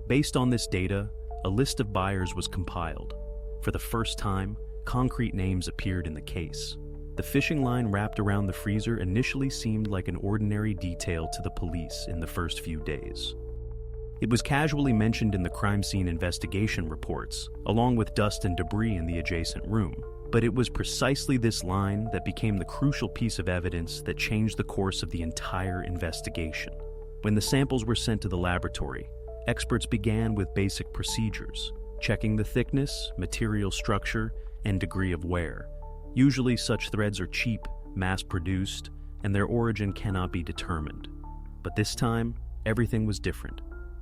Speaker 1: Based on this data, a list of buyers was compiled. For the first time, concrete names appeared in the case. The fishing line wrapped around the freezer initially seemed like an ordinary detail to the police in the first few days. It was casually mentioned in the crime scene investigation reports, along with dust and debris in the adjacent room. But it was precisely this line that became the crucial piece of evidence that changed the course of the entire investigation. When the samples were sent to the laboratory, experts began with basic procedures, checking the thickness, material structure, and degree of wear. Usually such threads are cheap, mass-produced, and their origin cannot be determined. But this time, everything was different.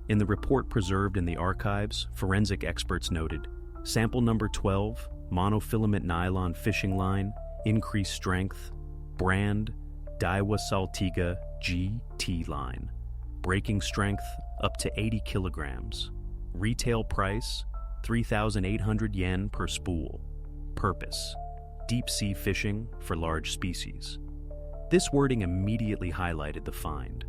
Speaker 1: In the report preserved in the archives, forensic experts noted, sample number 12, monofilament nylon fishing line, increased strength, brand, Daiwa Saltiga GT line, breaking strength up to 80 kilograms, retail price 3,800 yen per spool, purpose, deep-sea fishing for large species. This wording immediately highlighted the find.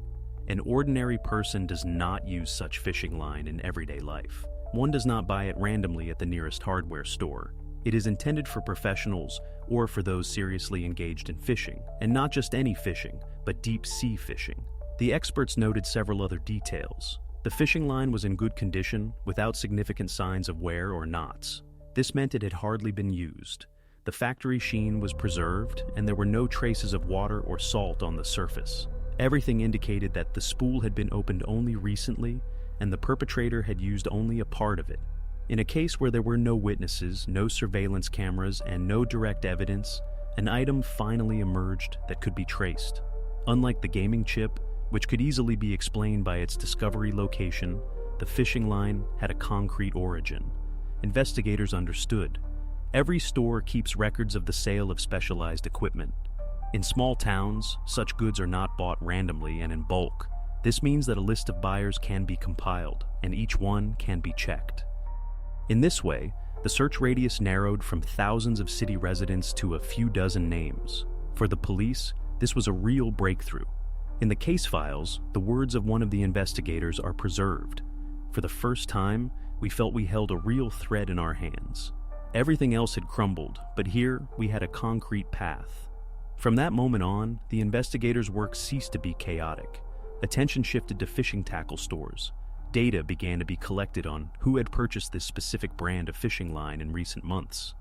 Speaker 1: An ordinary person does not use such fishing line in everyday life. One does not buy it randomly at the nearest hardware store. It is intended for professionals or for those seriously engaged in fishing, and not just any fishing, but deep-sea fishing. The experts noted several other details. The fishing line was in good condition, without significant signs of wear or knots. This meant it had hardly been used. The factory sheen was preserved, and there were no traces of water or salt on the surface. Everything indicated that the spool had been opened only recently, and the perpetrator had used only a part of it. In a case where there were no witnesses, no surveillance cameras, and no direct evidence, an item finally emerged that could be traced. Unlike the gaming chip, which could easily be explained by its discovery location, the fishing line had a concrete origin. Investigators understood. Every store keeps records of the sale of specialized equipment. In small towns, such goods are not bought randomly and in bulk. This means that a list of buyers can be compiled, and each one can be checked. In this way, the search radius narrowed from thousands of city residents to a few dozen names. For the police, this was a real breakthrough. In the case files, the words of one of the investigators are preserved. For the first time, we felt we held a real thread in our hands. Everything else had crumbled, but here we had a concrete path. From that moment on, the investigators' work ceased to be chaotic. Attention shifted to fishing tackle stores. Data began to be collected on who had purchased this specific brand of fishing line in recent months.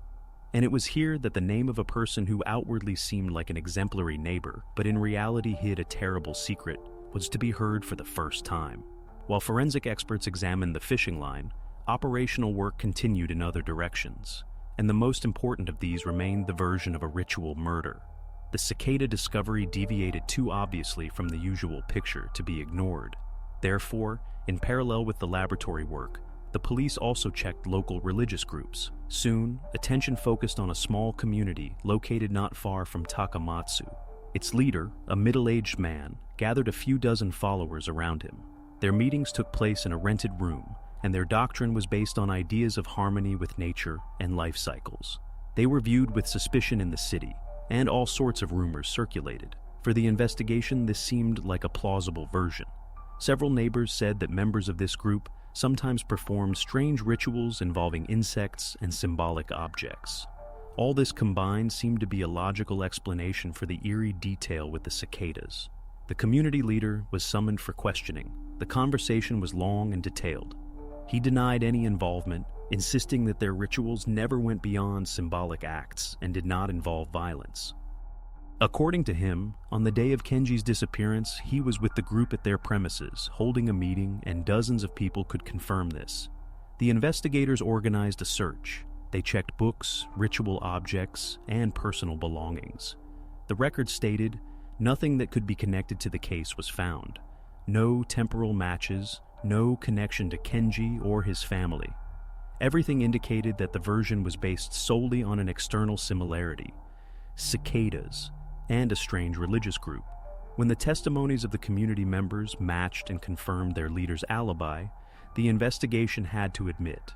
Speaker 1: And it was here that the name of a person who outwardly seemed like an exemplary neighbor, but in reality hid a terrible secret, was to be heard for the first time. While forensic experts examined the fishing line, operational work continued in other directions, and the most important of these remained the version of a ritual murder. The cicada discovery deviated too obviously from the usual picture to be ignored. Therefore, in parallel with the laboratory work, the police also checked local religious groups. Soon, attention focused on a small community located not far from Takamatsu. Its leader, a middle-aged man, gathered a few dozen followers around him. Their meetings took place in a rented room, and their doctrine was based on ideas of harmony with nature and life cycles. They were viewed with suspicion in the city, and all sorts of rumors circulated. For the investigation, this seemed like a plausible version. Several neighbors said that members of this group sometimes performed strange rituals involving insects and symbolic objects. All this combined seemed to be a logical explanation for the eerie detail with the cicadas. The community leader was summoned for questioning. The conversation was long and detailed. He denied any involvement, insisting that their rituals never went beyond symbolic acts and did not involve violence. According to him, on the day of Kenji's disappearance, he was with the group at their premises, holding a meeting, and dozens of people could confirm this. The investigators organized a search. They checked books, ritual objects, and personal belongings. The record stated, nothing that could be connected to the case was found. No temporal matches, no connection to Kenji or his family. Everything indicated that the version was based solely on an external similarity: cicadas, and a strange religious group. When the testimonies of the community members matched and confirmed their leader's alibi, the investigation had to admit,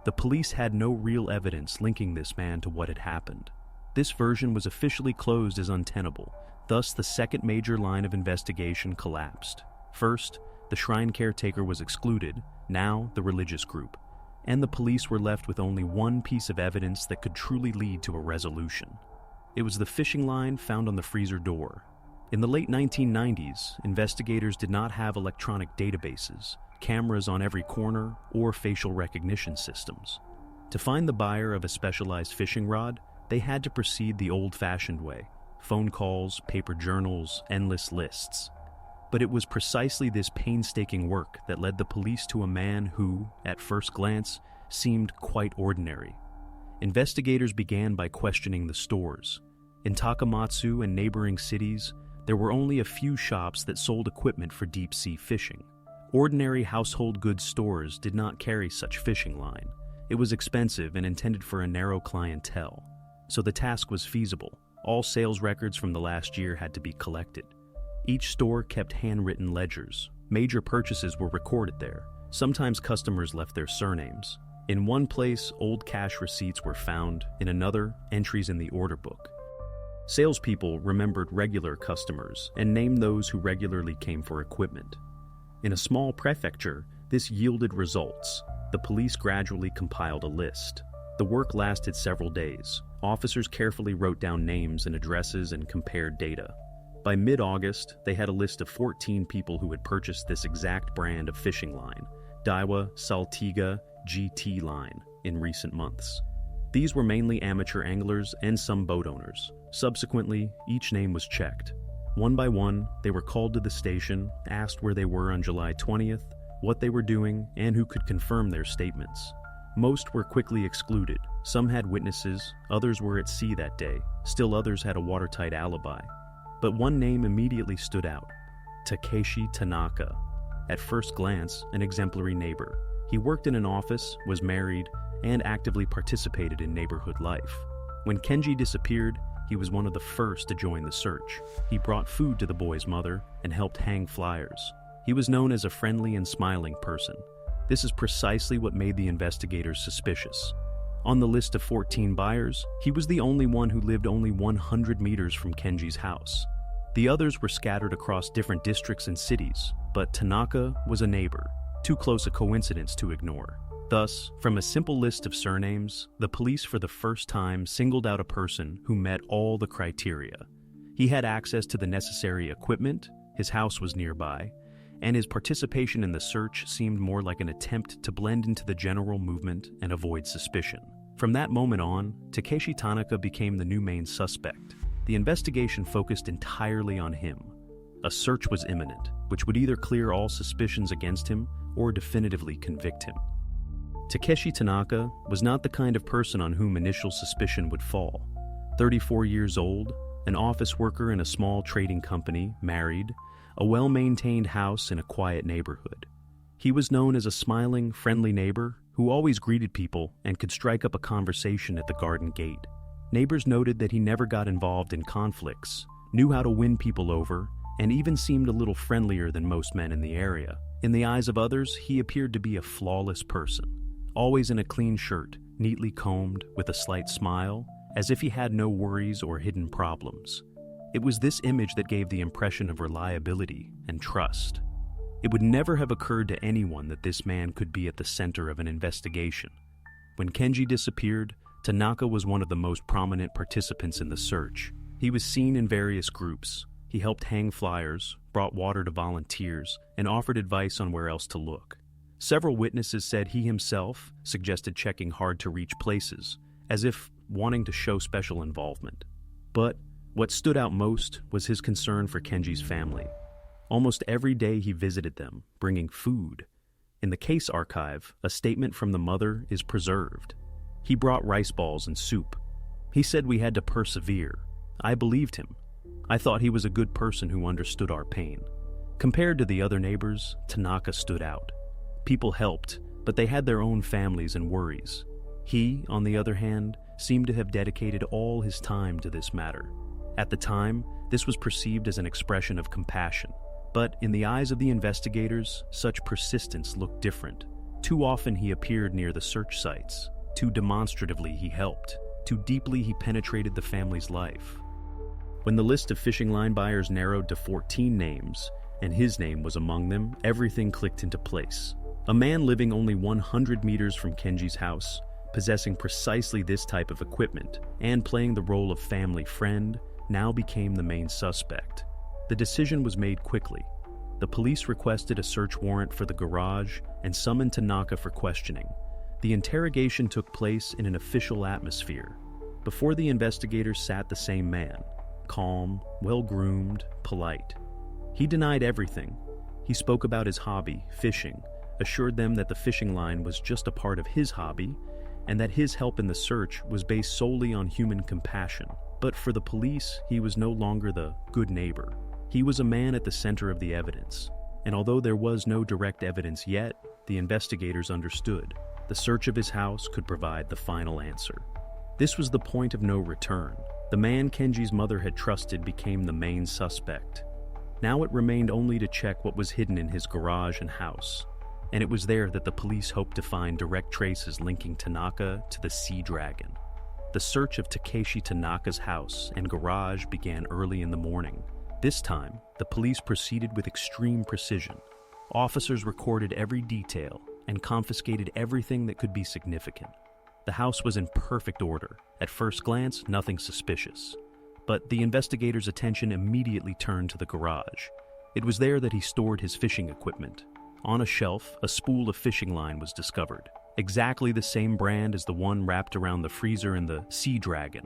Speaker 1: the police had no real evidence linking this man to what had happened. This version was officially closed as untenable. Thus, the second major line of investigation collapsed. First, the shrine caretaker was excluded, now the religious group, and the police were left with only one piece of evidence that could truly lead to a resolution. It was the fishing line found on the freezer door. In the late 1990s, investigators did not have electronic databases, cameras on every corner, or facial recognition systems. To find the buyer of a specialized fishing rod, they had to proceed the old-fashioned way: phone calls, paper journals, endless lists. But it was precisely this painstaking work that led the police to a man who, at first glance, seemed quite ordinary. Investigators began by questioning the stores. In Takamatsu and neighboring cities, there were only a few shops that sold equipment for deep-sea fishing. Ordinary household goods stores did not carry such fishing line. It was expensive and intended for a narrow clientele. So the task was feasible. All sales records from the last year had to be collected. Each store kept handwritten ledgers. Major purchases were recorded there. Sometimes customers left their surnames. In one place, old cash receipts were found. In another, entries in the order book. Salespeople remembered regular customers and named those who regularly came for equipment. In a small prefecture, this yielded results. The police gradually compiled a list. The work lasted several days. Officers carefully wrote down names and addresses and compared data. By mid-August, they had a list of 14 people who had purchased this exact brand of fishing line, Daiwa Saltiga GT line, in recent months. These were mainly amateur anglers and some boat owners. Subsequently, each name was checked. One by one, they were called to the station, asked where they were on July 20th, what they were doing, and who could confirm their statements. Most were quickly excluded. Some had witnesses, others were at sea that day, still others had a watertight alibi. But one name immediately stood out: Takeshi Tanaka. At first glance, an exemplary neighbor. He worked in an office, was married, and actively participated in neighborhood life. When Kenji disappeared, he was one of the first to join the search. He brought food to the boy's mother and helped hang flyers. He was known as a friendly and smiling person. This is precisely what made the investigators suspicious. On the list of 14 buyers, he was the only one who lived only 100 meters from Kenji's house. The others were scattered across different districts and cities, but Tanaka was a neighbor, too close a coincidence to ignore. Thus, from a simple list of surnames, the police for the first time singled out a person who met all the criteria. He had access to the necessary equipment, his house was nearby, and his participation in the search seemed more like an attempt to blend into the general movement and avoid suspicion. From that moment on, Takeshi Tanaka became the new main suspect. The investigation focused entirely on him. A search was imminent, which would either clear all suspicions against him or definitively convict him. Takeshi Tanaka was not the kind of person on whom initial suspicion would fall. 34 years old, an office worker in a small trading company, married, a well-maintained house in a quiet neighborhood. He was known as a smiling, friendly neighbor who always greeted people and could strike up a conversation at the garden gate. Neighbors noted that he never got involved in conflicts, knew how to win people over, and even seemed a little friendlier than most men in the area. In the eyes of others, he appeared to be a flawless person, always in a clean shirt, neatly combed, with a slight smile, as if he had no worries or hidden problems. It was this image that gave the impression of reliability and trust. It would never have occurred to anyone that this man could be at the center of an investigation. When Kenji disappeared, Tanaka was one of the most prominent participants in the search. He was seen in various groups. He helped hang flyers, brought water to volunteers, and offered advice on where else to look. Several witnesses said he himself suggested checking hard-to-reach places, as if wanting to show special involvement. But what stood out most was his concern for Kenji's family. Almost every day he visited them, bringing food. In the case archive, a statement from the mother is preserved. He brought rice balls and soup. He said we had to persevere. I believed him. I thought he was a good person who understood our pain. Compared to the other neighbors, Tanaka stood out. People helped, but they had their own families and worries. He, on the other hand, seemed to have dedicated all his time to this matter. At the time, this was perceived as an expression of compassion. But in the eyes of the investigators, such persistence looked different. Too often he appeared near the search sites. Too demonstratively he helped. Too deeply he penetrated the family's life. When the list of fishing line buyers narrowed to 14 names, and his name was among them, everything clicked into place. A man living only 100 meters from Kenji's house, possessing precisely this type of equipment, and playing the role of family friend, now became the main suspect. The decision was made quickly. The police requested a search warrant for the garage and summoned Tanaka for questioning. The interrogation took place in an official atmosphere. Before the investigators sat the same man, calm, well-groomed, polite. He denied everything. He spoke about his hobby, fishing, assured them that the fishing line was just a part of his hobby, and that his help in the search was based solely on human compassion. But for the police, he was no longer the good neighbor. He was a man at the center of the evidence. And although there was no direct evidence yet, the investigators understood. The search of his house could provide the final answer. This was the point of no return. The man Kenji's mother had trusted became the main suspect. Now it remained only to check what was hidden in his garage and house. And it was there that the police hoped to find direct traces linking Tanaka to the Sea Dragon. The search of Takeshi Tanaka's house and garage began early in the morning. This time, the police proceeded with extreme precision. Officers recorded every detail and confiscated everything that could be significant. The house was in perfect order. At first glance, nothing suspicious. But the investigators' attention immediately turned to the garage. It was there that he stored his fishing equipment. On a shelf, a spool of fishing line was discovered. Exactly the same brand as the one wrapped around the freezer in the Sea Dragon.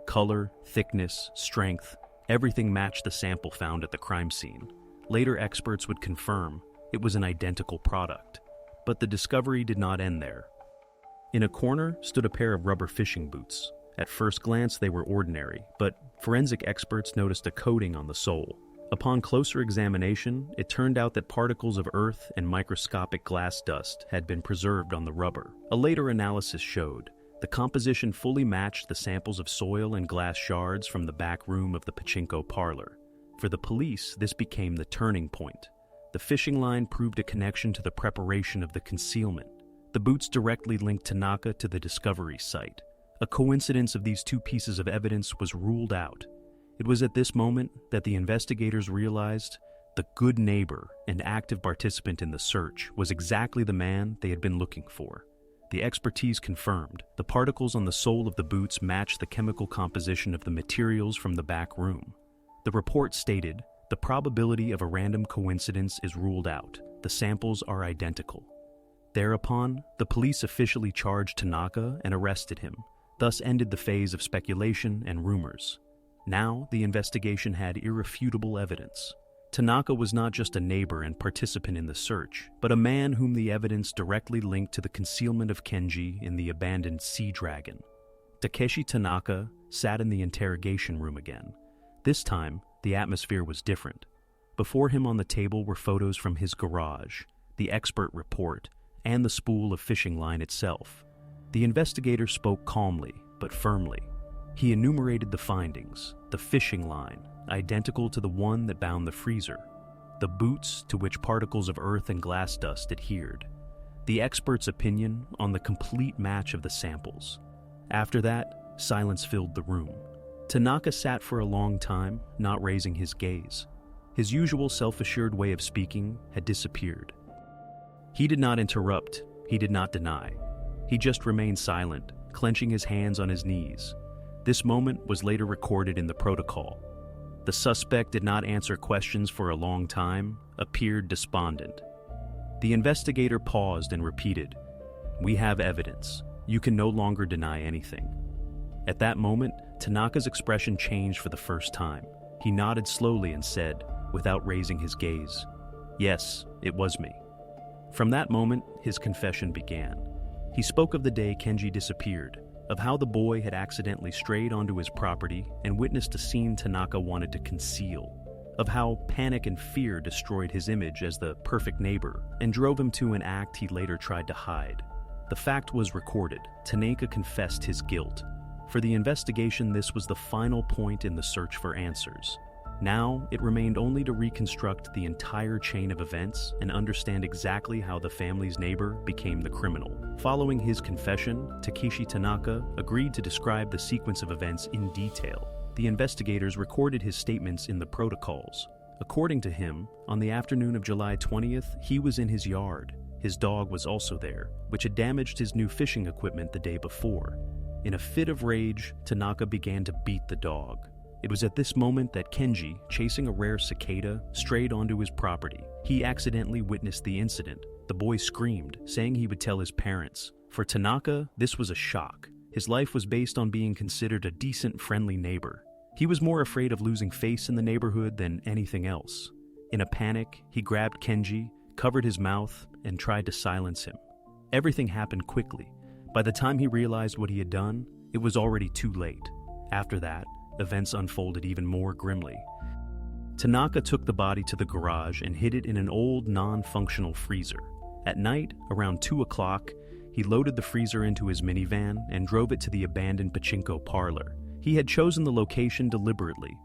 Speaker 1: Color, thickness, strength, everything matched the sample found at the crime scene. Later experts would confirm it was an identical product. But the discovery did not end there. In a corner stood a pair of rubber fishing boots. At first glance, they were ordinary, but forensic experts noticed a coating on the sole. Upon closer examination, it turned out that particles of earth and microscopic glass dust had been preserved on the rubber. A later analysis showed the composition fully matched the samples of soil and glass shards from the back room of the pachinko parlor. For the police, this became the turning point. The fishing line proved a connection to the preparation of the concealment. The boots directly linked Tanaka to the discovery site. A coincidence of these two pieces of evidence was ruled out. It was at this moment that the investigators realized the good neighbor and active participant in the search was exactly the man they had been looking for. The expertise confirmed the particles on the sole of the boots matched the chemical composition of the materials from the back room. The report stated, the probability of a random coincidence is ruled out. The samples are identical. Thereupon, the police officially charged Tanaka and arrested him, thus ended the phase of speculation and rumors. Now, the investigation had irrefutable evidence. Tanaka was not just a neighbor and participant in the search, but a man whom the evidence directly linked to the concealment of Kenji in the abandoned Sea Dragon. Takeshi Tanaka sat in the interrogation room again. This time, the atmosphere was different. Before him on the table were photos from his garage, the expert report, and the spool of fishing line itself. The investigator spoke calmly, but firmly. He enumerated the findings: the fishing line, identical to the one that bound the freezer, the boots to which particles of earth and glass dust adhered, the expert's opinion on the complete match of the samples. After that, silence filled the room. Tanaka sat for a long time, not raising his gaze. His usual self-assured way of speaking had disappeared. He did not interrupt, he did not deny. He just remained silent, clenching his hands on his knees. This moment was later recorded in the protocol. The suspect did not answer questions for a long time, appeared despondent. The investigator paused and repeated, "We have evidence. You can no longer deny anything." At that moment, Tanaka's expression changed for the first time. He nodded slowly and said, without raising his gaze, "Yes, it was me." From that moment, his confession began. He spoke of the day Kenji disappeared, of how the boy had accidentally strayed onto his property and witnessed a scene Tanaka wanted to conceal, of how panic and fear destroyed his image as the perfect neighbor and drove him to an act he later tried to hide. The fact was recorded. Tanaka confessed his guilt. For the investigation, this was the final point in the search for answers. Now, it remained only to reconstruct the entire chain of events and understand exactly how the family's neighbor became the criminal. Following his confession, Takeshi Tanaka agreed to describe the sequence of events in detail. The investigators recorded his statements in the protocols. According to him, on the afternoon of July 20th, he was in his yard. His dog was also there, which had damaged his new fishing equipment the day before. In a fit of rage, Tanaka began to beat the dog. It was at this moment that Kenji, chasing a rare cicada, strayed onto his property. He accidentally witnessed the incident. The boy screamed, saying he would tell his parents. For Tanaka, this was a shock. His life was based on being considered a decent, friendly neighbor. He was more afraid of losing face in the neighborhood than anything else. In a panic, he grabbed Kenji, covered his mouth, and tried to silence him. Everything happened quickly. By the time he realized what he had done, it was already too late. After that, events unfolded even more grimly. Tanaka took the body to the garage and hid it in an old, non-functional freezer. At night, around 2 o'clock, he loaded the freezer into his minivan and drove it to the abandoned pachinko parlor. He had chosen the location deliberately,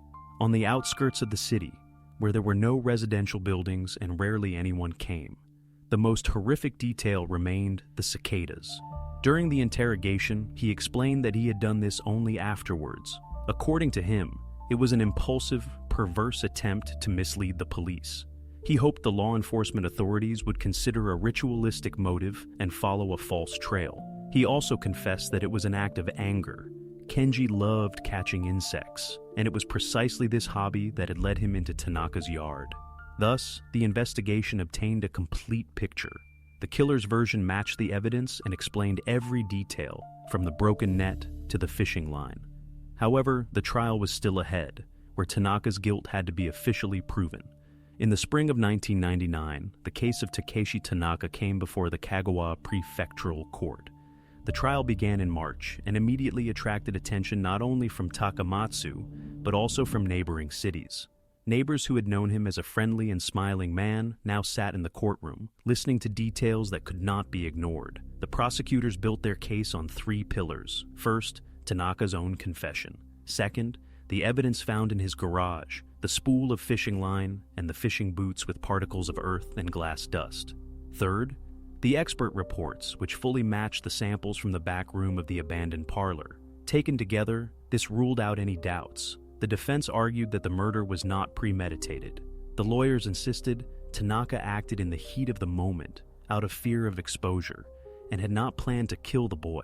Speaker 1: on the outskirts of the city, where there were no residential buildings and rarely anyone came. The most horrific detail remained: the cicadas. During the interrogation, he explained that he had done this only afterwards. According to him, it was an impulsive, perverse attempt to mislead the police. He hoped the law enforcement authorities would consider a ritualistic motive and follow a false trail. He also confessed that it was an act of anger. Kenji loved catching insects, and it was precisely this hobby that had led him into Tanaka's yard. Thus, the investigation obtained a complete picture. The killer's version matched the evidence and explained every detail, from the broken net to the fishing line. However, the trial was still ahead, where Tanaka's guilt had to be officially proven. In the spring of 1999, the case of Takeshi Tanaka came before the Kagawa Prefectural Court. The trial began in March and immediately attracted attention not only from Takamatsu, but also from neighboring cities. Neighbors who had known him as a friendly and smiling man now sat in the courtroom, listening to details that could not be ignored. The prosecutors built their case on 3 pillars. First, Tanaka's own confession. Second, the evidence found in his garage, the spool of fishing line, and the fishing boots with particles of earth and glass dust. Third, the expert reports, which fully matched the samples from the back room of the abandoned parlor. Taken together, this ruled out any doubts. The defense argued that the murder was not premeditated. The lawyers insisted Tanaka acted in the heat of the moment, out of fear of exposure, and had not planned to kill the boy.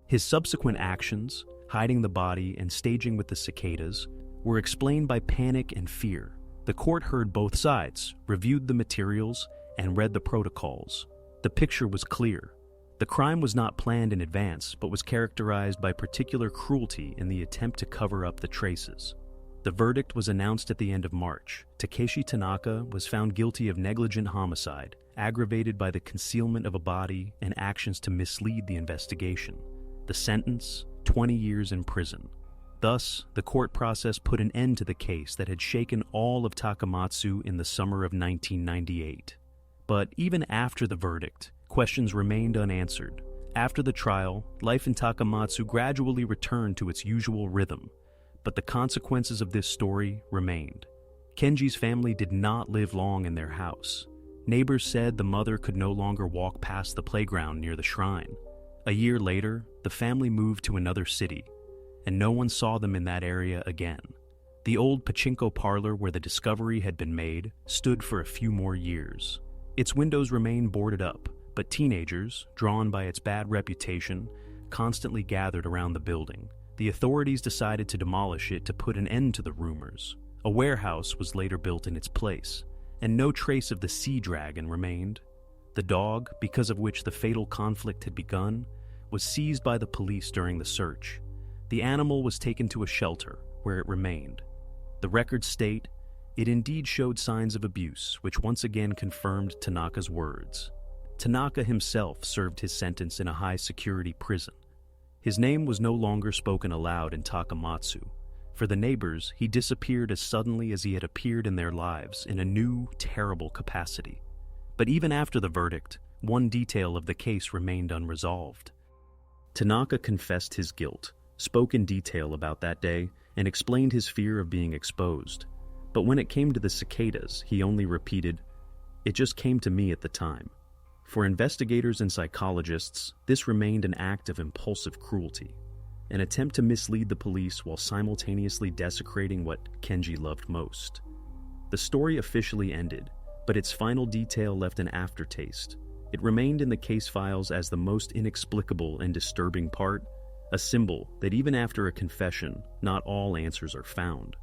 Speaker 1: His subsequent actions, hiding the body and staging with the cicadas, were explained by panic and fear. The court heard both sides, reviewed the materials, and read the protocols. The picture was clear. The crime was not planned in advance, but was characterized by particular cruelty in the attempt to cover up the traces. The verdict was announced at the end of March. Takeshi Tanaka was found guilty of negligent homicide, aggravated by the concealment of a body and actions to mislead the investigation. The sentence, 20 years in prison. Thus, the court process put an end to the case that had shaken all of Takamatsu in the summer of 1998. But even after the verdict, questions remained unanswered. After the trial, life in Takamatsu gradually returned to its usual rhythm, but the consequences of this story remained. Kenji's family did not live long in their house. Neighbors said the mother could no longer walk past the playground near the shrine. A year later, the family moved to another city, and no one saw them in that area again. The old pachinko parlor where the discovery had been made stood for a few more years. Its windows remained boarded up, but teenagers, drawn by its bad reputation, constantly gathered around the building. The authorities decided to demolish it to put an end to the rumors. A warehouse was later built in its place, and no trace of the sea dragon remained. The dog, because of which the fatal conflict had begun, was seized by the police during the search. The animal was taken to a shelter, where it remained. The records state, it indeed showed signs of abuse, which once again confirmed Tanaka's words. Tanaka himself served his sentence in a high-security prison. His name was no longer spoken aloud in Takamatsu. For the neighbors, he disappeared as suddenly as he had appeared in their lives in a new, terrible capacity. But even after the verdict, one detail of the case remained unresolved. Tanaka confessed his guilt, spoke in detail about that day, and explained his fear of being exposed. But when it came to the cicadas, he only repeated, "It just came to me at the time." For investigators and psychologists, this remained an act of impulsive cruelty, an attempt to mislead the police while simultaneously desecrating what Kenji loved most. The story officially ended, but its final detail left an aftertaste. It remained in the case files as the most inexplicable and disturbing part, a symbol that even after a confession, not all answers are found.